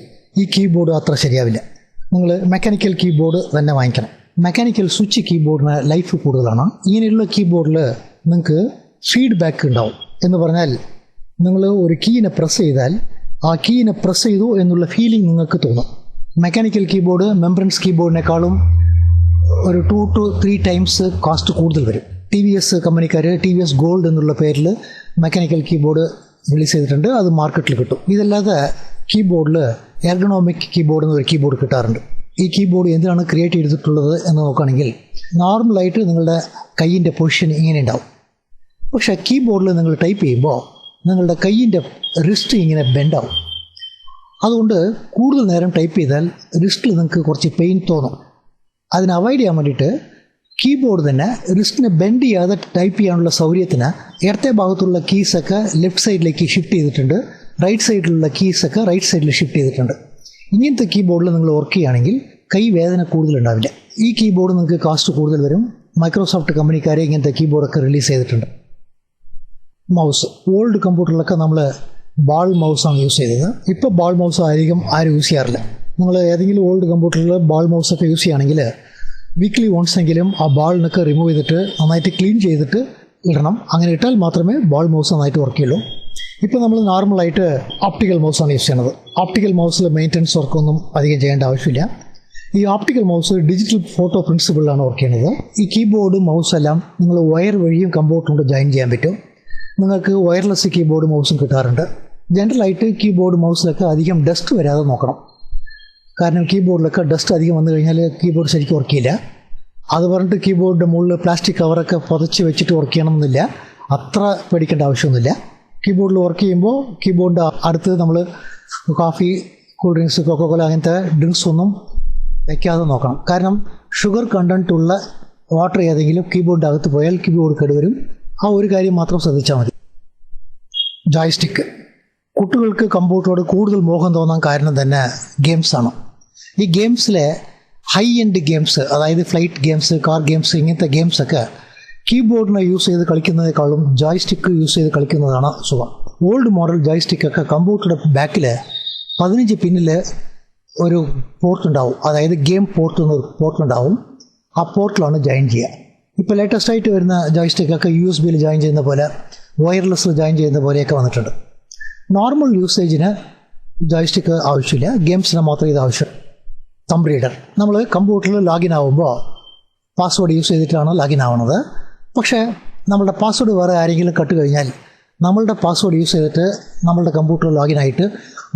ഈ കീബോർഡ് അത്ര ശരിയാവില്ല. നിങ്ങൾ മെക്കാനിക്കൽ കീബോർഡ് തന്നെ വാങ്ങിക്കണം. മെക്കാനിക്കൽ സ്വിച്ച് കീബോർഡിന് ലൈഫ് കൂടുതലാണ്. ഇങ്ങനെയുള്ള കീബോർഡിൽ നിങ്ങൾക്ക് ഫീഡ്ബാക്ക് ഉണ്ടാവും. എന്ന് പറഞ്ഞാൽ നിങ്ങൾ ഒരു കീനെ പ്രസ് ചെയ്താൽ ആ കീനെ പ്രസ് ചെയ്തു എന്നുള്ള ഫീലിംഗ് നിങ്ങൾക്ക് തോന്നും. മെക്കാനിക്കൽ കീബോർഡ് മെംബ്രൻസ് കീബോർഡിനേക്കാളും ഒരു 2 to 3 ടൈംസ് കോസ്റ്റ് കൂടുതൽ വരും. TVS കമ്പനിക്കാർ TVS ഗോൾഡ് എന്നുള്ള പേരിൽ മെക്കാനിക്കൽ കീബോർഡ് റിലീസ് ചെയ്തിട്ടുണ്ട്. അത് മാർക്കറ്റിൽ കിട്ടും. ഇതല്ലാതെ കീബോർഡിൽ എർഗണോമിക് കീബോർഡ് എന്നൊരു കീബോർഡ് കിട്ടാറുണ്ട്. ഈ കീബോർഡ് എന്തിനാണ് ക്രിയേറ്റ് ചെയ്തിട്ടുള്ളത് എന്ന് നോക്കുകയാണെങ്കിൽ, നോർമലായിട്ട് നിങ്ങളുടെ കൈയിൻ്റെ പൊസിഷൻ ഇങ്ങനെ ഉണ്ടാവും. പക്ഷേ കീബോർഡിൽ നിങ്ങൾ ടൈപ്പ് ചെയ്യുമ്പോൾ നിങ്ങളുടെ കൈയിൻ്റെ റിസ്റ്റ് ഇങ്ങനെ ബെൻഡാവും. അതുകൊണ്ട് കൂടുതൽ നേരം ടൈപ്പ് ചെയ്താൽ റിസ്റ്റിൽ നിങ്ങൾക്ക് കുറച്ച് പെയിൻ തോന്നും. അതിനെ അവോയ്ഡ് ചെയ്യാൻ വേണ്ടിയിട്ട് കീബോർഡ് തന്നെ റിസ്റ്റിനെ ബെൻഡ് ചെയ്യാതെ ടൈപ്പ് ചെയ്യാനുള്ള സൗകര്യത്തിന് ഇടത്തെ ഭാഗത്തുള്ള കീസൊക്കെ ലെഫ്റ്റ് സൈഡിലേക്ക് ഷിഫ്റ്റ് ചെയ്തിട്ടുണ്ട്, റൈറ്റ് സൈഡിലുള്ള കീസൊക്കെ റൈറ്റ് സൈഡിൽ ഷിഫ്റ്റ് ചെയ്തിട്ടുണ്ട്. ഇങ്ങനത്തെ കീബോർഡിൽ നിങ്ങൾ വർക്ക് ചെയ്യുകയാണെങ്കിൽ കൈ വേദന കൂടുതലുണ്ടാവില്ല. ഈ കീബോർഡ് നിങ്ങൾക്ക് കോസ്റ്റ് കൂടുതൽ വരും. മൈക്രോസോഫ്റ്റ് കമ്പനിക്കാരെ ഇങ്ങനത്തെ കീബോർഡൊക്കെ റിലീസ് ചെയ്തിട്ടുണ്ട്. മൗസ് ഓൾഡ് കമ്പ്യൂട്ടറിലൊക്കെ നമ്മൾ ബാൾ മൗസാണ് യൂസ് ചെയ്തത്. ഇപ്പോൾ ബാൾ മൗസ് ആരും യൂസ് ചെയ്യാറില്ല. നിങ്ങൾ ഏതെങ്കിലും ഓൾഡ് കമ്പ്യൂട്ടറിൽ ബാൾ മൗസൊക്കെ യൂസ് ചെയ്യുകയാണെങ്കിൽ വീക്ക്ലി വൺസ് എങ്കിലും ആ ബാളിനൊക്കെ റിമൂവ് ചെയ്തിട്ട് നന്നായിട്ട് ക്ലീൻ ചെയ്തിട്ട് ഇടണം. അങ്ങനെ ഇട്ടാൽ മാത്രമേ ബാൾ മൗസ് നന്നായിട്ട് വർക്ക് ചെയ്യുള്ളൂ. ഇപ്പോൾ നമ്മൾ നോർമലായിട്ട് ഓപ്റ്റിക്കൽ മൗസാണ് യൂസ് ചെയ്യുന്നത്. ഓപ്റ്റിക്കൽ മൗസിൽ മെയിൻ്റനൻസ് വർക്കൊന്നും അധികം ചെയ്യേണ്ട ആവശ്യമില്ല. ഈ ഓപ്റ്റിക്കൽ മൗസ് ഡിജിറ്റൽ ഫോട്ടോ പ്രിൻസിപ്പിളിലാണ് വർക്ക് ചെയ്യുന്നത്. ഈ കീബോർഡ് മൗസ് എല്ലാം നിങ്ങൾ വയർ വഴിയും കമ്പ്യൂട്ടറിനോട് ജോയിൻ ചെയ്യാൻ പറ്റും. നിങ്ങൾക്ക് വയർലെസ് കീബോർഡ് മൗസും കിട്ടാറുണ്ട്. ജനറലായിട്ട് കീബോർഡ് മൗസിലൊക്കെ അധികം ഡസ്റ്റ് വരാതെ നോക്കണം. കാരണം കീബോർഡിലൊക്കെ ഡസ്റ്റ് അധികം വന്നു കഴിഞ്ഞാൽ കീബോർഡ് ശരിക്കും വർക്ക് ചെയ്യില്ല. അത് പറഞ്ഞിട്ട് കീബോർഡിൻ്റെ മുകളിൽ പ്ലാസ്റ്റിക് കവറൊക്കെ പുതച്ച് വെച്ചിട്ട് വർക്ക് ചെയ്യണമെന്നില്ല. അത്ര പേടിക്കേണ്ട ആവശ്യമൊന്നുമില്ല. കീബോർഡിൽ വർക്ക് ചെയ്യുമ്പോൾ കീബോർഡിൻ്റെ അടുത്ത് നമ്മൾ കോഫി, കൂൾ ഡ്രിങ്ക്സ്, കൊക്കോകോല അങ്ങനത്തെ ഡ്രിങ്ക്സ് ഒന്നും വയ്ക്കാതെ നോക്കണം. കാരണം ഷുഗർ കണ്ടൻറ്റ് ഉള്ള വാട്ടർ ഏതെങ്കിലും കീബോർഡിൻ്റെ അകത്ത് പോയാൽ കീബോർഡ് കേടുവരും. ആ ഒരു കാര്യം മാത്രം ശ്രദ്ധിച്ചാൽ മതി. ജോയ്സ്റ്റിക്ക്. കുട്ടികൾക്ക് കമ്പ്യൂട്ടറോട് കൂടുതൽ മോഹം തോന്നാൻ കാരണം തന്നെ ഗെയിംസാണ്. ഈ ഗെയിംസിലെ ഹൈ എൻഡ് ഗെയിംസ്, അതായത് ഫ്ലൈറ്റ് ഗെയിംസ്, കാർ ഗെയിംസ്, ഇങ്ങനത്തെ ഗെയിംസൊക്കെ കീബോർഡിനെ യൂസ് ചെയ്ത് കളിക്കുന്നതിനേക്കാളും ജോയ്സ്റ്റിക്ക് യൂസ് ചെയ്ത് കളിക്കുന്നതാണ് സുഖം. ഓൾഡ് മോഡൽ ജോയ്സ്റ്റിക്കൊക്കെ കമ്പ്യൂട്ടറുടെ ബാക്കിൽ 15 പിന്നിൽ ഒരു പോർട്ട് ഉണ്ടാവും, അതായത് ഗെയിം പോർട്ട് എന്നൊരു പോർട്ട് ഉണ്ടാവും. ആ പോർട്ടിലാണ് ജോയിൻ ചെയ്യുക. ഇപ്പോൾ ലേറ്റസ്റ്റ് ആയിട്ട് വരുന്ന ജോയ്സ്റ്റിക്കൊക്കെ USB ജോയിൻ ചെയ്യുന്ന പോലെ, വയർലെസ്സിൽ ജോയിൻ ചെയ്യുന്ന പോലെയൊക്കെ വന്നിട്ടുണ്ട്. നോർമൽ യൂസേജിന് ജോയ്സ്റ്റിക്ക് ആവശ്യമില്ല, ഗെയിംസിന് മാത്രമേ ഇത് ആവശ്യം. Thumb reader. നമ്മൾ കമ്പ്യൂട്ടറിൽ ലോഗിൻ ആകുമ്പോൾ പാസ്വേഡ് യൂസ് ചെയ്തിട്ടാണ് ലോഗിൻ ആവുന്നത്. പക്ഷേ നമ്മളുടെ പാസ്വേഡ് വേറെ ആരെങ്കിലും കട്ട് കഴിഞ്ഞാൽ നമ്മളുടെ പാസ്വേഡ് യൂസ് ചെയ്തിട്ട് നമ്മളുടെ കമ്പ്യൂട്ടറിൽ ലോഗിൻ ആയിട്ട്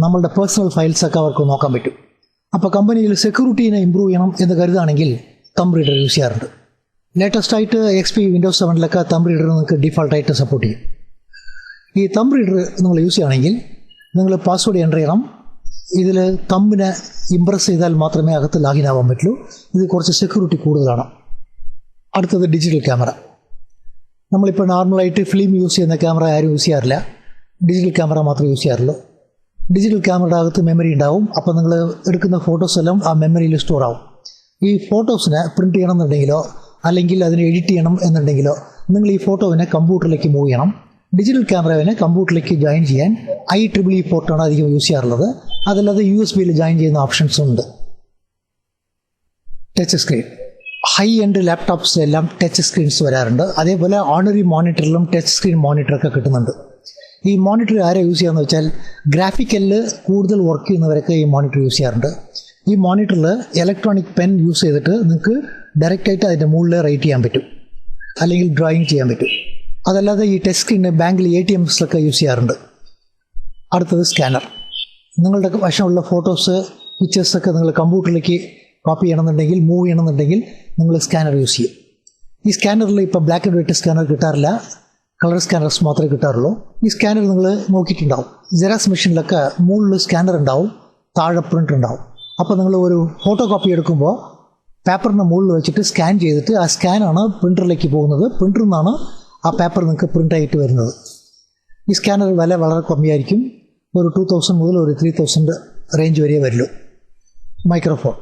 നമ്മളുടെ പേഴ്സണൽ ഫയൽസൊക്കെ അവർക്ക് നോക്കാൻ പറ്റും. അപ്പോൾ കമ്പനിയിൽ സെക്യൂരിറ്റീനെ ഇമ്പ്രൂവ് ചെയ്യണം എന്ന് കരുതാണെങ്കിൽ തമ്പ് റീഡർ യൂസ് ചെയ്യാറുണ്ട്. ലേറ്റസ്റ്റ് ആയിട്ട് XP Windows 7 തമ്പ് റീഡർ നിങ്ങൾക്ക് ഡിഫോൾട്ടായിട്ട് സപ്പോർട്ട് ചെയ്യും. ഈ തമ്പ് റീഡർ നിങ്ങൾ യൂസ് ചെയ്യുകയാണെങ്കിൽ നിങ്ങൾ പാസ്വേഡ് എൻ്റർ ചെയ്യണം. ഇതിൽ തമ്പിനെ ഇംപ്രസ് ചെയ്താൽ മാത്രമേ അകത്ത് ലോഗിൻ ആവാൻ പറ്റുള്ളൂ. ഇത് കുറച്ച് സെക്യൂരിറ്റി കൂടുതലാണ്. അടുത്തത് ഡിജിറ്റൽ ക്യാമറ. നമ്മളിപ്പോൾ നോർമലായിട്ട് ഫിലിം യൂസ് ചെയ്യുന്ന ക്യാമറ ആരും യൂസ് ചെയ്യാറില്ല, ഡിജിറ്റൽ ക്യാമറ മാത്രമേ യൂസ് ചെയ്യാറുള്ളൂ. ഡിജിറ്റൽ ക്യാമറയുടെ അകത്ത് മെമ്മറി ഉണ്ടാവും. അപ്പോൾ നിങ്ങൾ എടുക്കുന്ന ഫോട്ടോസ് എല്ലാം ആ മെമ്മറിയിൽ സ്റ്റോർ ആവും. ഈ ഫോട്ടോസിനെ പ്രിൻറ്റ് ചെയ്യണം എന്നുണ്ടെങ്കിലോ അല്ലെങ്കിൽ അതിനെ എഡിറ്റ് ചെയ്യണം എന്നുണ്ടെങ്കിലോ നിങ്ങൾ ഈ ഫോട്ടോവിനെ കമ്പ്യൂട്ടറിലേക്ക് മൂവ് ചെയ്യണം. ഡിജിറ്റൽ ക്യാമറവിനെ കമ്പ്യൂട്ടറിലേക്ക് ജോയിൻ ചെയ്യാൻ IEEE പോർട്ടാണ് അധികം യൂസ് ചെയ്യാറുള്ളത്. അതല്ലാതെ USB ജോയിൻ ചെയ്യുന്ന ഓപ്ഷൻസും ഉണ്ട്. Touch screen. ഹൈ എൻഡ് ലാപ്ടോപ്സിലെല്ലാം ടച്ച് സ്ക്രീൻസ് വരാറുണ്ട്. അതേപോലെ ഓർഡിനറി മോണിറ്ററിലും ടച്ച് സ്ക്രീൻ മോണിറ്ററൊക്കെ കിട്ടുന്നുണ്ട്. ഈ മോണിറ്റർ ആരെ യൂസ് ചെയ്യാന്ന് വെച്ചാൽ ഗ്രാഫിക്കലിൽ കൂടുതൽ വർക്ക് ചെയ്യുന്നവരൊക്കെ ഈ മോണിറ്റർ യൂസ് ചെയ്യാറുണ്ട്. ഈ മോണിറ്ററിൽ ഇലക്ട്രോണിക് പെൻ യൂസ് ചെയ്തിട്ട് നിങ്ങൾക്ക് ഡയറക്റ്റായിട്ട് അതിൻ്റെ മുകളിൽ റൈറ്റ് ചെയ്യാൻ പറ്റും, അല്ലെങ്കിൽ ഡ്രോയിങ് ചെയ്യാൻ പറ്റും. അതല്ലാതെ ഈ ടച്ച് സ്ക്രീൻ ബാങ്കിൽ ATMസിലൊക്കെ യൂസ് ചെയ്യാറുണ്ട്. അടുത്തത് സ്കാനർ. നിങ്ങളുടെ വശമുള്ള ഫോട്ടോസ്, പിക്ചേഴ്സൊക്കെ നിങ്ങൾ കമ്പ്യൂട്ടറിലേക്ക് കോപ്പി ചെയ്യണമെന്നുണ്ടെങ്കിൽ, മൂവ് ചെയ്യണമെന്നുണ്ടെങ്കിൽ നിങ്ങൾ സ്കാനർ യൂസ് ചെയ്യും. ഈ സ്കാനറിൽ ഇപ്പോൾ ബ്ലാക്ക് ആൻഡ് വൈറ്റ് സ്കാനർ കിട്ടാറില്ല, കളർ സ്കാനേഴ്സ് മാത്രമേ കിട്ടാറുള്ളൂ. ഈ സ്കാനർ നിങ്ങൾ നോക്കിയിട്ടുണ്ടാവും, ജെറാക്സ് മെഷീനിലൊക്കെ മുകളിൽ സ്കാനർ ഉണ്ടാവും, താഴെ പ്രിൻ്റ് ഉണ്ടാവും. അപ്പോൾ നിങ്ങൾ ഒരു ഫോട്ടോ കോപ്പി എടുക്കുമ്പോൾ പേപ്പറിൻ്റെ മുകളിൽ വെച്ചിട്ട് സ്കാൻ ചെയ്തിട്ട് ആ സ്കാനാണ് പ്രിൻ്ററിലേക്ക് പോകുന്നത്. പ്രിൻ്ററിൽ നിന്നാണ് ആ പേപ്പർ നിങ്ങൾക്ക് പ്രിൻ്റായിട്ട് വരുന്നത്. ഈ സ്കാനർ വില വളരെ കമ്മിയായിരിക്കും. ഒരു 2000 മുതൽ ഒരു 3000 റേഞ്ച് വരെ വരുള്ളൂ. മൈക്രോഫോൺ.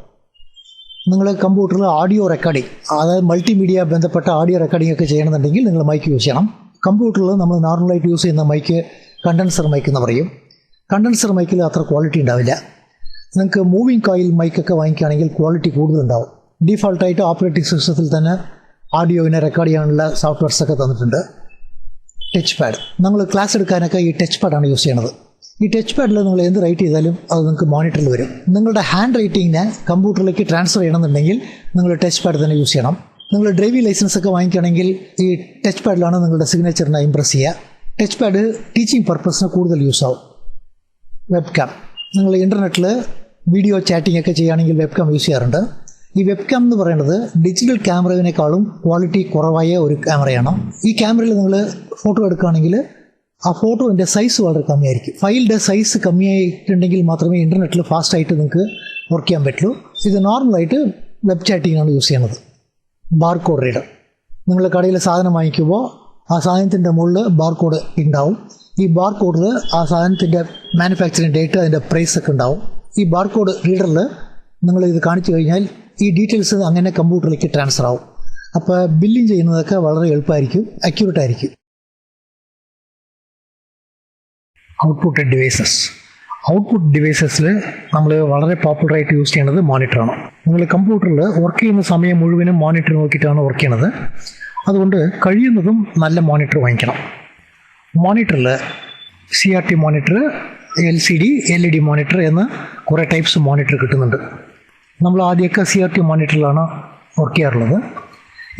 നിങ്ങൾ കമ്പ്യൂട്ടറിൽ ഓഡിയോ റെക്കോർഡിംഗ്, അതായത് മൾട്ടിമീഡിയ ബന്ധപ്പെട്ട ഓഡിയോ റെക്കോർഡിംഗ് ഒക്കെ ചെയ്യണമെന്നുണ്ടെങ്കിൽ നിങ്ങൾ മൈക്ക് യൂസ് ചെയ്യണം. കമ്പ്യൂട്ടറിൽ നമ്മൾ നോർമലായിട്ട് യൂസ് ചെയ്യുന്ന മൈക്ക് കണ്ടൻസർ മൈക്ക് എന്ന് പറയും. കണ്ടൻസർ മൈക്കിൽ അത്ര ക്വാളിറ്റി ഉണ്ടാവില്ല. നിങ്ങൾക്ക് മൂവിങ് കോയിൽ മൈക്കൊക്കെ വാങ്ങിക്കുകയാണെങ്കിൽ ക്വാളിറ്റി കൂടുതലുണ്ടാവും. ഡീഫോൾട്ടായിട്ട് ഓപ്പറേറ്റിംഗ് സിസ്റ്റത്തിൽ തന്നെ ഓഡിയോവിനെ റെക്കോർഡ് ചെയ്യാനുള്ള സോഫ്റ്റ്വെയർസൊക്കെ തന്നിട്ടുണ്ട്. Touch pad. നമ്മൾ ക്ലാസ് എടുക്കാനൊക്കെ ഈ ടച്ച് പാഡാണ് യൂസ് ചെയ്യണത്. ഈ ടച്ച് പാഡിൽ നിങ്ങൾ എന്ത് റൈറ്റ് ചെയ്താലും അത് നിങ്ങൾക്ക് മോണിറ്ററിൽ വരും. നിങ്ങളുടെ ഹാൻഡ് റൈറ്റിങ്ങിനെ കമ്പ്യൂട്ടറിലേക്ക് ട്രാൻസ്ഫർ ചെയ്യണമെന്നുണ്ടെങ്കിൽ നിങ്ങൾ ടച്ച് പാഡ് തന്നെ യൂസ് ചെയ്യണം. നിങ്ങൾ ഡ്രൈവിംഗ് ലൈസൻസ് ഒക്കെ വാങ്ങിക്കുകയാണെങ്കിൽ ഈ ടച്ച് പാഡിലാണ് നിങ്ങളുടെ സിഗ്നേച്ചറിനെ ഇംപ്രസ് ചെയ്യുക. ടച്ച് പാഡ് ടീച്ചിങ് പർപ്പസിന് കൂടുതൽ യൂസ് ആവും. വെബ്കാം. നിങ്ങൾ ഇൻ്റർനെറ്റിൽ വീഡിയോ ചാറ്റിംഗ് ഒക്കെ ചെയ്യുകയാണെങ്കിൽ വെബ്കാം യൂസ് ചെയ്യാറുണ്ട്. ഈ വെബ്കാം എന്ന് പറയുന്നത് ഡിജിറ്റൽ ക്യാമറവിനേക്കാളും ക്വാളിറ്റി കുറവായ ഒരു ക്യാമറയാണ്. ഈ ക്യാമറയിൽ നിങ്ങൾ ഫോട്ടോ എടുക്കുകയാണെങ്കിൽ ആ ഫോട്ടോൻ്റെ സൈസ് വളരെ കമ്മിയായിരിക്കും. ഫയലിൻ്റെ സൈസ് കമ്മിയായിട്ടുണ്ടെങ്കിൽ മാത്രമേ ഇൻ്റർനെറ്റിൽ ഫാസ്റ്റായിട്ട് നിങ്ങൾക്ക് വർക്ക് ചെയ്യാൻ പറ്റുള്ളൂ. ഇത് നോർമലായിട്ട് വെബ് ചാറ്റിംഗാണ് യൂസ് ചെയ്യുന്നത്. Barcode reader. നിങ്ങൾ കടയിൽ സാധനം വാങ്ങിക്കുമ്പോൾ ആ സാധനത്തിൻ്റെ മുകളിൽ ബാർകോഡ് ഉണ്ടാവും. ഈ ബാർകോഡിൽ ആ സാധനത്തിൻ്റെ മാനുഫാക്ചറിങ് ഡേറ്റ്, അതിൻ്റെ പ്രൈസ് ഒക്കെ ഉണ്ടാവും. ഈ ബാർകോഡ് റീഡറിൽ നിങ്ങൾ ഇത് കാണിച്ചു കഴിഞ്ഞാൽ ഈ ഡീറ്റെയിൽസ് അങ്ങനെ കമ്പ്യൂട്ടറിലേക്ക് ട്രാൻസ്ഫർ ആവും. അപ്പോൾ ബില്ലിങ് ചെയ്യുന്നതൊക്കെ വളരെ എളുപ്പമായിരിക്കും, അക്യൂറേറ്റ് ആയിരിക്കും. Output devices. ഔട്ട്പുട്ട് ഡിവൈസസിൽ നമ്മൾ വളരെ പോപ്പുലറായിട്ട് യൂസ് ചെയ്യുന്നത് മോണിറ്ററാണ്. നിങ്ങൾ കമ്പ്യൂട്ടറിൽ വർക്ക് ചെയ്യുന്ന സമയം മുഴുവനും മോണിറ്റർ നോക്കിയിട്ടാണ് വർക്ക് ചെയ്യണത്. അതുകൊണ്ട് കഴിയുന്നതും നല്ല മോണിറ്റർ വാങ്ങിക്കണം. മോണിറ്ററിൽ CRT monitor, LCD, LED monitor എന്ന് കുറേ ടൈപ്സ് മോണിറ്റർ കിട്ടുന്നുണ്ട്. നമ്മൾ ആദ്യമൊക്കെ CRT മോണിറ്ററിലാണ് വർക്ക് ചെയ്യാറുള്ളത്.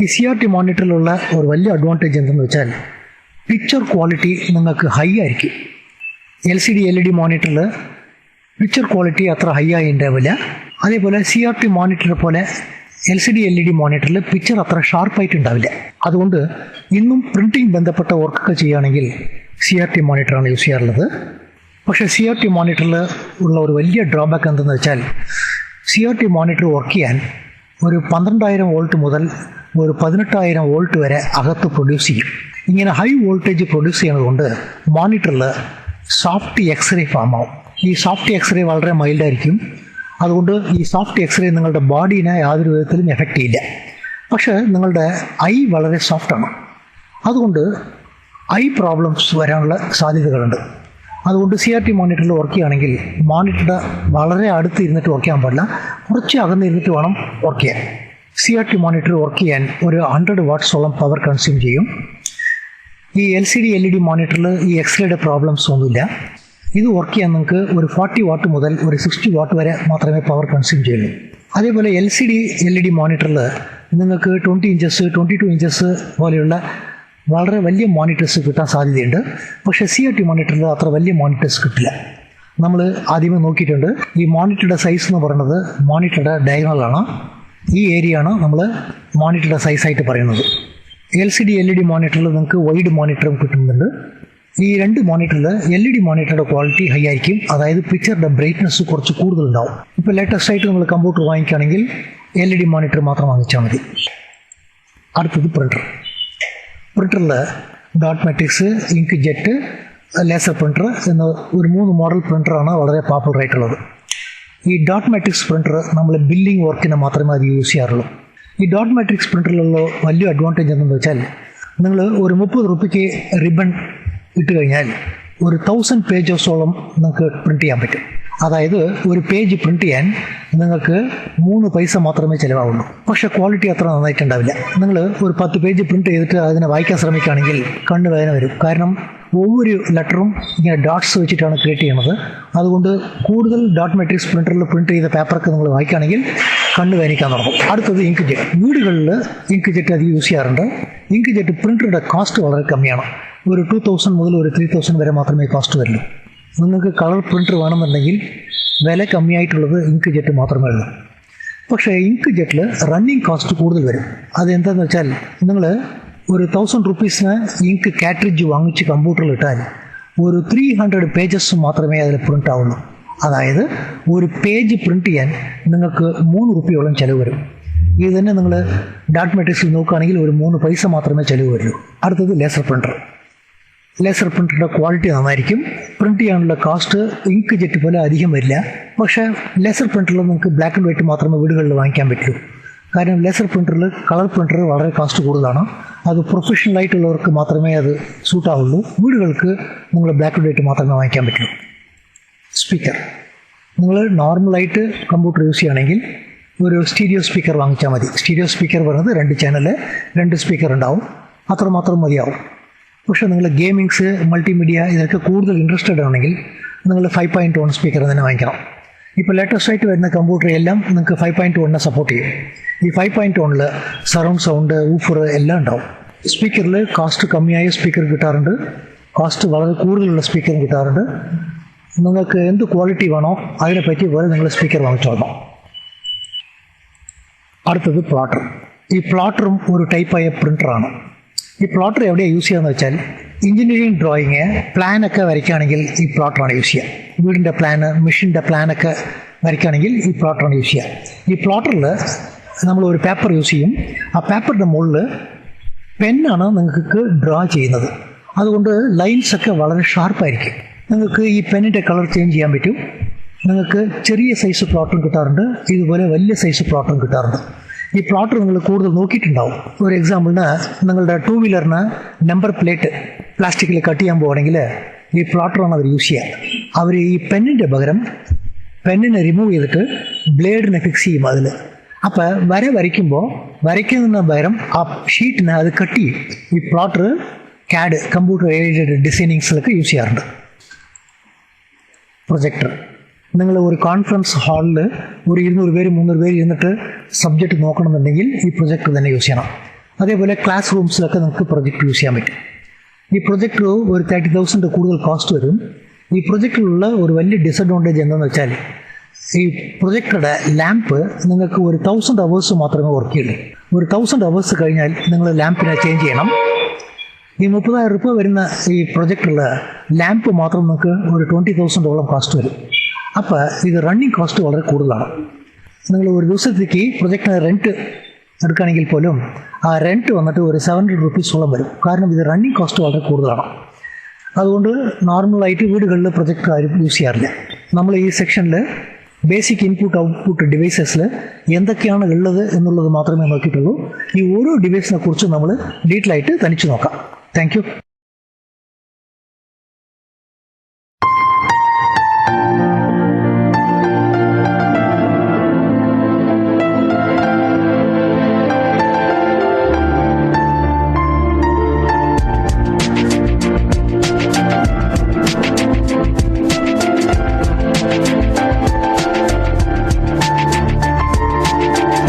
ഈ CRT മോണിറ്ററിലുള്ള ഒരു വലിയ അഡ്വാൻറ്റേജ് എന്തെന്ന് വെച്ചാൽ പിക്ചർ ക്വാളിറ്റി നിങ്ങൾക്ക് ഹൈ ആയിരിക്കും. LCD, LED മോണിറ്ററിൽ പിക്ചർ ക്വാളിറ്റി അത്ര ഹൈ ആയി ഉണ്ടാവില്ല. അതേപോലെ CRT മോണിറ്റർ പോലെ LCD LED മോണിറ്ററിൽ പിക്ചർ അത്ര ഷാർപ്പായിട്ട് ഉണ്ടാവില്ല. അതുകൊണ്ട് ഇന്നും പ്രിന്റിംഗ് ബന്ധപ്പെട്ട വർക്കൊക്കെ ചെയ്യുകയാണെങ്കിൽ CRT മോണിറ്ററാണ് യൂസ് ചെയ്യാറുള്ളത്. പക്ഷേ CRT മോണിറ്ററിൽ ഉള്ള ഒരു വലിയ ഡ്രോബാക്ക് എന്തെന്ന് വെച്ചാൽ CRT മോണിറ്റർ വർക്ക് ചെയ്യാൻ ഒരു 12,000 വോൾട്ട് മുതൽ ഒരു 18,000 വോൾട്ട് വരെ അകത്ത് പ്രൊഡ്യൂസ് ചെയ്യും. ഇങ്ങനെ ഹൈ വോൾട്ടേജ് പ്രൊഡ്യൂസ് ചെയ്യുന്നതുകൊണ്ട് മോണിറ്ററിൽ സോഫ്റ്റ് എക്സ്റേ ഫോം ആവും. ഈ സോഫ്റ്റ് എക്സ്റേ വളരെ മൈൽഡായിരിക്കും. അതുകൊണ്ട് ഈ സോഫ്റ്റ് എക്സ്റേ നിങ്ങളുടെ ബോഡീനെ യാതൊരു വിധത്തിലും എഫക്റ്റ് ചെയ്യില്ല. പക്ഷേ നിങ്ങളുടെ ഐ വളരെ സോഫ്റ്റാണ്. അതുകൊണ്ട് ഐ പ്രോബ്ലംസ് വരാനുള്ള സാധ്യതകളുണ്ട്. അതുകൊണ്ട് CRT മോണിറ്ററിൽ വർക്ക് ചെയ്യുകയാണെങ്കിൽ മോണിറ്ററുടെ വളരെ അടുത്ത് ഇരുന്നിട്ട് വർക്ക് ചെയ്യാൻ പാടില്ല, കുറച്ച് അകന്നിരുന്നിട്ട് വേണം വർക്ക് ചെയ്യാൻ. CRT മോണിറ്റർ വർക്ക് ചെയ്യാൻ ഒരു 100 വാട്ട്സോളം പവർ കൺസ്യൂം ചെയ്യും. ഈ LCD LED മോണിറ്ററിൽ ഈ എക്സ്റേയുടെ പ്രോബ്ലംസ് ഒന്നുമില്ല. ഇത് വർക്ക് ചെയ്യാൻ നിങ്ങൾക്ക് ഒരു 40 വാട്ട് മുതൽ ഒരു 60 വാട്ട് വരെ മാത്രമേ പവർ കൺസ്യൂം ചെയ്യുള്ളൂ. അതേപോലെ LCD LED മോണിറ്ററിൽ നിങ്ങൾക്ക് 20 ഇഞ്ചസ് 22 ഇഞ്ചസ് പോലെയുള്ള വളരെ വലിയ മോണിറ്റേഴ്സ് കിട്ടാൻ സാധ്യതയുണ്ട്. പക്ഷേ CRT മോണിറ്ററിൽ അത്ര വലിയ മോണിറ്റേഴ്സ് കിട്ടില്ല. നമ്മൾ ആദ്യമേ നോക്കിയിട്ടുണ്ട്. ഈ മോണിറ്ററുടെ സൈസ് എന്ന് പറയുന്നത് മോണിറ്ററുടെ ഡയഗണലാണ്. ഈ ഏരിയയാണ് നമ്മൾ മോണിറ്ററുടെ സൈസായിട്ട് പറയുന്നത്. LCD LED മോണിറ്ററിൽ നിങ്ങൾക്ക് വൈഡ് മോണിറ്ററും കിട്ടുന്നുണ്ട്. ഈ രണ്ട് മോണിറ്ററിൽ LED മോണിറ്ററുടെ ക്വാളിറ്റി ഹൈ ആയിരിക്കും. അതായത് പിക്ചറിൻ്റെ ബ്രൈറ്റ്നസ് കുറച്ച് കൂടുതലുണ്ടാവും. ഇപ്പോൾ ലേറ്റസ്റ്റ് ആയിട്ട് നിങ്ങൾ കമ്പ്യൂട്ടർ വാങ്ങിക്കുകയാണെങ്കിൽ LED മോണിറ്റർ മാത്രം വാങ്ങിച്ചാൽ മതി. അടുത്തത് പ്രിൻ്ററിൽ dot matrix, ink jet, laser printer എന്ന ഒരു 3 മോഡൽ പ്രിൻ്ററാണ് വളരെ പോപ്പുലർ ആയിട്ടുള്ളത്. ഈ ഡോട്ട് മാട്രിക്സ് പ്രിൻ്റർ നമ്മൾ ബില്ലിംഗ് വർക്കിന് മാത്രമേ അത് യൂസ് ചെയ്യാറുള്ളൂ. ഈ ഡോട്ട് മാട്രിക്സ് പ്രിൻ്ററിലുള്ള വലിയ അഡ്വാൻറ്റേജ് എന്തെന്ന് വെച്ചാൽ നിങ്ങൾ ഒരു 30 രൂപയ്ക്ക് റിബൺ ഇട്ട് കഴിഞ്ഞാൽ ഒരു 1000 പേജസോളം നിങ്ങൾക്ക് പ്രിൻറ്റ് ചെയ്യാൻ പറ്റും. അതായത് ഒരു പേജ് പ്രിൻറ്റ് ചെയ്യാൻ നിങ്ങൾക്ക് 3 പൈസ മാത്രമേ ചിലവാകുള്ളൂ. പക്ഷേ ക്വാളിറ്റി അത്ര നന്നായിട്ടുണ്ടാവില്ല. നിങ്ങൾ ഒരു 10 പേജ് പ്രിൻറ്റ് ചെയ്തിട്ട് അതിനെ വായിക്കാൻ ശ്രമിക്കുകയാണെങ്കിൽ കണ്ണ് വേദന വരും. കാരണം ഒவ்வொരു ലെറ്ററും ഇങ്ങനെ ഡോട്ട്സ് വെച്ചിട്ടാണ് ക്രിയേറ്റ് ചെയ്യുന്നത്. അതുകൊണ്ട് കൂടുതൽ ഡോട്ട് മാട്രിക്സ് പ്രിൻ്ററിൽ പ്രിൻറ്റ് ചെയ്ത പേപ്പറൊക്കെ നിങ്ങൾ വായിക്കുകയാണെങ്കിൽ കണ്ണ് വേദനിക്കാൻ തുടങ്ങും. അടുത്തത് ഇങ്ക് ജെറ്റ്. വീടുകളിൽ ഇങ്ക് ജെറ്റ് അത് യൂസ് ചെയ്യാറുണ്ട്. ഇങ്ക് ജെറ്റ് പ്രിൻ്ററുടെ കോസ്റ്റ് വളരെ കമ്മിയാണ്. ഒരു 2000 മുതൽ ഒരു 3000 വരെ മാത്രമേ കോസ്റ്റ് വരുള്ളൂ. നിങ്ങൾക്ക് കളർ പ്രിൻ്റർ വേണമെന്നുണ്ടെങ്കിൽ വില കമ്മിയായിട്ടുള്ളത് ഇങ്ക് ജെറ്റ് മാത്രമേ ഉള്ളൂ. പക്ഷേ ഇങ്ക് ജെറ്റിൽ റണ്ണിങ് കോസ്റ്റ് കൂടുതൽ വരും. അതെന്താണെന്ന് വെച്ചാൽ നിങ്ങൾ ഒരു 1000 റുപ്പീസിന് ഇങ്ക് കാട്രിഡ്ജ് വാങ്ങിച്ച് കമ്പ്യൂട്ടറിൽ ഇട്ടാൽ ഒരു 300 പേജസ് മാത്രമേ അതിൽ പ്രിൻ്റ് ആവുള്ളൂ. അതായത് ഒരു പേജ് പ്രിൻ്റ് ചെയ്യാൻ നിങ്ങൾക്ക് 3 റുപ്യോളം ചിലവ് വരും. ഇത് തന്നെ നിങ്ങൾ ഡോട്ട് മാട്രിക്സിൽ നോക്കുകയാണെങ്കിൽ ഒരു 3 പൈസ മാത്രമേ ചിലവ് വരുള്ളൂ. അടുത്തത് ലേസർ പ്രിൻ്റർ. ലേസർ പ്രിൻ്ററിൻ്റെ ക്വാളിറ്റി നന്നായിരിക്കും. പ്രിൻ്റ് ചെയ്യാനുള്ള കോസ്റ്റ് ഇങ്ക് ജെറ്റ് പോലെ അധികം വരില്ല. പക്ഷേ ലേസർ പ്രിൻ്ററിൽ നിങ്ങൾക്ക് ബ്ലാക്ക് ആൻഡ് വൈറ്റ് മാത്രമേ വീടുകളിൽ വാങ്ങിക്കാൻ പറ്റൂ. കാരണം ലേസർ പ്രിൻ്ററിൽ കളർ പ്രിൻ്റർ വളരെ കോസ്റ്റ് കൂടുതലാണ്. അത് പ്രൊഫഷണൽ ആയിട്ടുള്ളവർക്ക് മാത്രമേ അത് സൂട്ടാവുള്ളൂ. വീടുകൾക്ക് നിങ്ങൾ ബ്ലാക്ക് ആൻഡ് വൈറ്റ് മാത്രമേ വാങ്ങിക്കാൻ പറ്റൂ. സ്പീക്കർ. നിങ്ങൾ നോർമലായിട്ട് കമ്പ്യൂട്ടർ യൂസ് ചെയ്യുകയാണെങ്കിൽ ഒരു സ്റ്റീരിയോ സ്പീക്കർ വാങ്ങിച്ചാൽ മതി. സ്റ്റീരിയോ സ്പീക്കർ പറയുന്നത് 2 ചാനൽ 2 സ്പീക്കർ ഉണ്ടാവും. അത്രമാത്രം മതിയാവും. പക്ഷേ നിങ്ങൾ ഗെയിമിങ്സ്, മൾട്ടിമീഡിയ ഇതൊക്കെ കൂടുതൽ ഇൻട്രസ്റ്റഡ് ആണെങ്കിൽ നിങ്ങൾ 5.1 സ്പീക്കർ തന്നെ വാങ്ങിക്കണം. ഇപ്പോൾ ലേറ്റസ്റ്റ് ആയിട്ട് വരുന്ന കമ്പ്യൂട്ടർ എല്ലാം നിങ്ങൾക്ക് 5.1 സപ്പോർട്ട് ചെയ്യും. ഈ 5.1 സറൗണ്ട് സൗണ്ട്, ഊഫർ എല്ലാം ഉണ്ടാവും. സ്പീക്കറിൽ കോസ്റ്റ് കമ്മിയായ സ്പീക്കർ കിട്ടാറുണ്ട്, കോസ്റ്റ് വളരെ കൂടുതലുള്ള സ്പീക്കറും കിട്ടാറുണ്ട്. നിങ്ങൾക്ക് എന്ത് ക്വാളിറ്റി വേണോ അതിനെപ്പറ്റി പോലെ നിങ്ങൾ സ്പീക്കർ വാങ്ങിച്ചോളണം. അടുത്തത് പ്ലോട്ടർ. ഈ പ്ലോട്ടറും ഒരു ടൈപ്പായ പ്രിൻ്ററാണ്. ഈ പ്ലോട്ടർ എവിടെയാണ് യൂസ് ചെയ്യുകയെന്ന് വെച്ചാൽ എഞ്ചിനീയറിംഗ് ഡ്രോയിങ് പ്ലാനൊക്കെ വരയ്ക്കുകയാണെങ്കിൽ ഈ പ്ലോട്ടറാണ് യൂസ് ചെയ്യുക. വീടിൻ്റെ പ്ലാന്, മെഷീൻ്റെ പ്ലാനൊക്കെ വരയ്ക്കുകയാണെങ്കിൽ ഈ പ്ലോട്ടറാണ് യൂസ് ചെയ്യുക. ഈ പ്ലോട്ടറിൽ നമ്മൾ ഒരു പേപ്പർ യൂസ് ചെയ്യും. ആ പേപ്പറിൻ്റെ മുകളിൽ പെന്നാണ് നിങ്ങൾക്ക് ഡ്രോ ചെയ്യുന്നത്. അതുകൊണ്ട് ലൈൻസൊക്കെ വളരെ ഷാർപ്പായിരിക്കും. നിങ്ങൾക്ക് ഈ പെന്നിൻ്റെ കളർ ചേഞ്ച് ചെയ്യാൻ പറ്റും. നിങ്ങൾക്ക് ചെറിയ സൈസ് പ്ലോട്ടറും കിട്ടാറുണ്ട്, ഇതുപോലെ വലിയ സൈസ് പ്ലോട്ടറും കിട്ടാറുണ്ട്. ഈ പ്ലോട്ടർ നിങ്ങൾ കൂടുതൽ നോക്കിയിട്ടുണ്ടാവും. ഒരു എക്സാമ്പിളിന് നിങ്ങളുടെ 2 വീലറിന് നമ്പർ പ്ലേറ്റ് പ്ലാസ്റ്റിക്കിൽ കട്ട് ചെയ്യാൻ പോവുകയാണെങ്കിൽ ഈ പ്ലോട്ടറാണ് അവർ യൂസ് ചെയ്യുക. അവർ ഈ പെന്നിൻ്റെ പകരം പെന്നിനെ റിമൂവ് ചെയ്തിട്ട് ബ്ലേഡിനെ ഫിക്സ് ചെയ്യും അതിൽ. അപ്പോൾ വരയ്ക്കുമ്പോൾ വരയ്ക്കുന്നതിന് പകരം ആ ഷീറ്റിനെ അത് കട്ട് ചെയ്യും. ഈ പ്ലോട്ടർ CAD കമ്പ്യൂട്ടർ എയ്ഡഡ് ഡിസൈനിങ്സിലൊക്കെ യൂസ് ചെയ്യാറുണ്ട്. പ്രൊജക്ടർ. നിങ്ങൾ ഒരു കോൺഫറൻസ് ഹാളിൽ ഒരു 200 പേര് 300 പേര് ഇരുന്നിട്ട് സബ്ജക്റ്റ് നോക്കണമെന്നുണ്ടെങ്കിൽ ഈ പ്രൊജക്ടർ തന്നെ യൂസ് ചെയ്യണം. അതേപോലെ ക്ലാസ് റൂംസിലൊക്കെ നമുക്ക് പ്രൊജക്ടർ യൂസ് ചെയ്യാൻ പറ്റും. ഈ പ്രൊജക്ടർ ഒരു 30,000 കൂടുതൽ കോസ്റ്റ് വരും. ഈ പ്രൊജക്ടറിലുള്ള ഒരു വലിയ ഡിസഡ്വാൻറ്റേജ് എന്താണെന്ന് വെച്ചാൽ ഈ പ്രൊജക്ടറുടെ ലാമ്പ് നിങ്ങൾക്ക് ഒരു 1000 അവേഴ്സ് മാത്രമേ വർക്ക് ചെയ്യുള്ളൂ. ഒരു 1000 അവേഴ്സ് കഴിഞ്ഞാൽ നിങ്ങൾ ലാമ്പിനെ ചേഞ്ച് ചെയ്യണം. ഈ 30,000 രൂപ വരുന്ന ഈ പ്രൊജക്ടറിൽ ലാമ്പ് മാത്രം നിങ്ങൾക്ക് ഒരു $20,000 കോസ്റ്റ് വരും. അപ്പോൾ ഇത് റണ്ണിങ് കോസ്റ്റ് വളരെ കൂടുതലാണ്. നിങ്ങൾ ഒരു ദിവസത്തേക്ക് പ്രൊജക്ടിന് റെൻറ്റ് എടുക്കുകയാണെങ്കിൽ പോലും ആ റെൻറ്റ് വന്നിട്ട് ഒരു 700 രൂപീസോളം വരും. കാരണം ഇത് റണ്ണിങ് കോസ്റ്റ് വളരെ കൂടുതലാണ്. അതുകൊണ്ട് നോർമലായിട്ട് വീടുകളിൽ പ്രൊജക്ടർ ആരും യൂസ് ചെയ്യാറില്ല. നമ്മൾ ഈ സെക്ഷനിൽ ബേസിക് ഇൻപുട്ട് ഔട്ട്പുട്ട് ഡിവൈസസിൽ എന്തൊക്കെയാണ് ഉള്ളത് എന്നുള്ളത് മാത്രമേ നോക്കിയിട്ടുള്ളൂ. ഈ ഓരോ ഡിവൈസിനെ കുറിച്ച് നമ്മൾ ഡീറ്റെയിൽ ആയിട്ട് തനിച്ച് നോക്കാം. Thank you.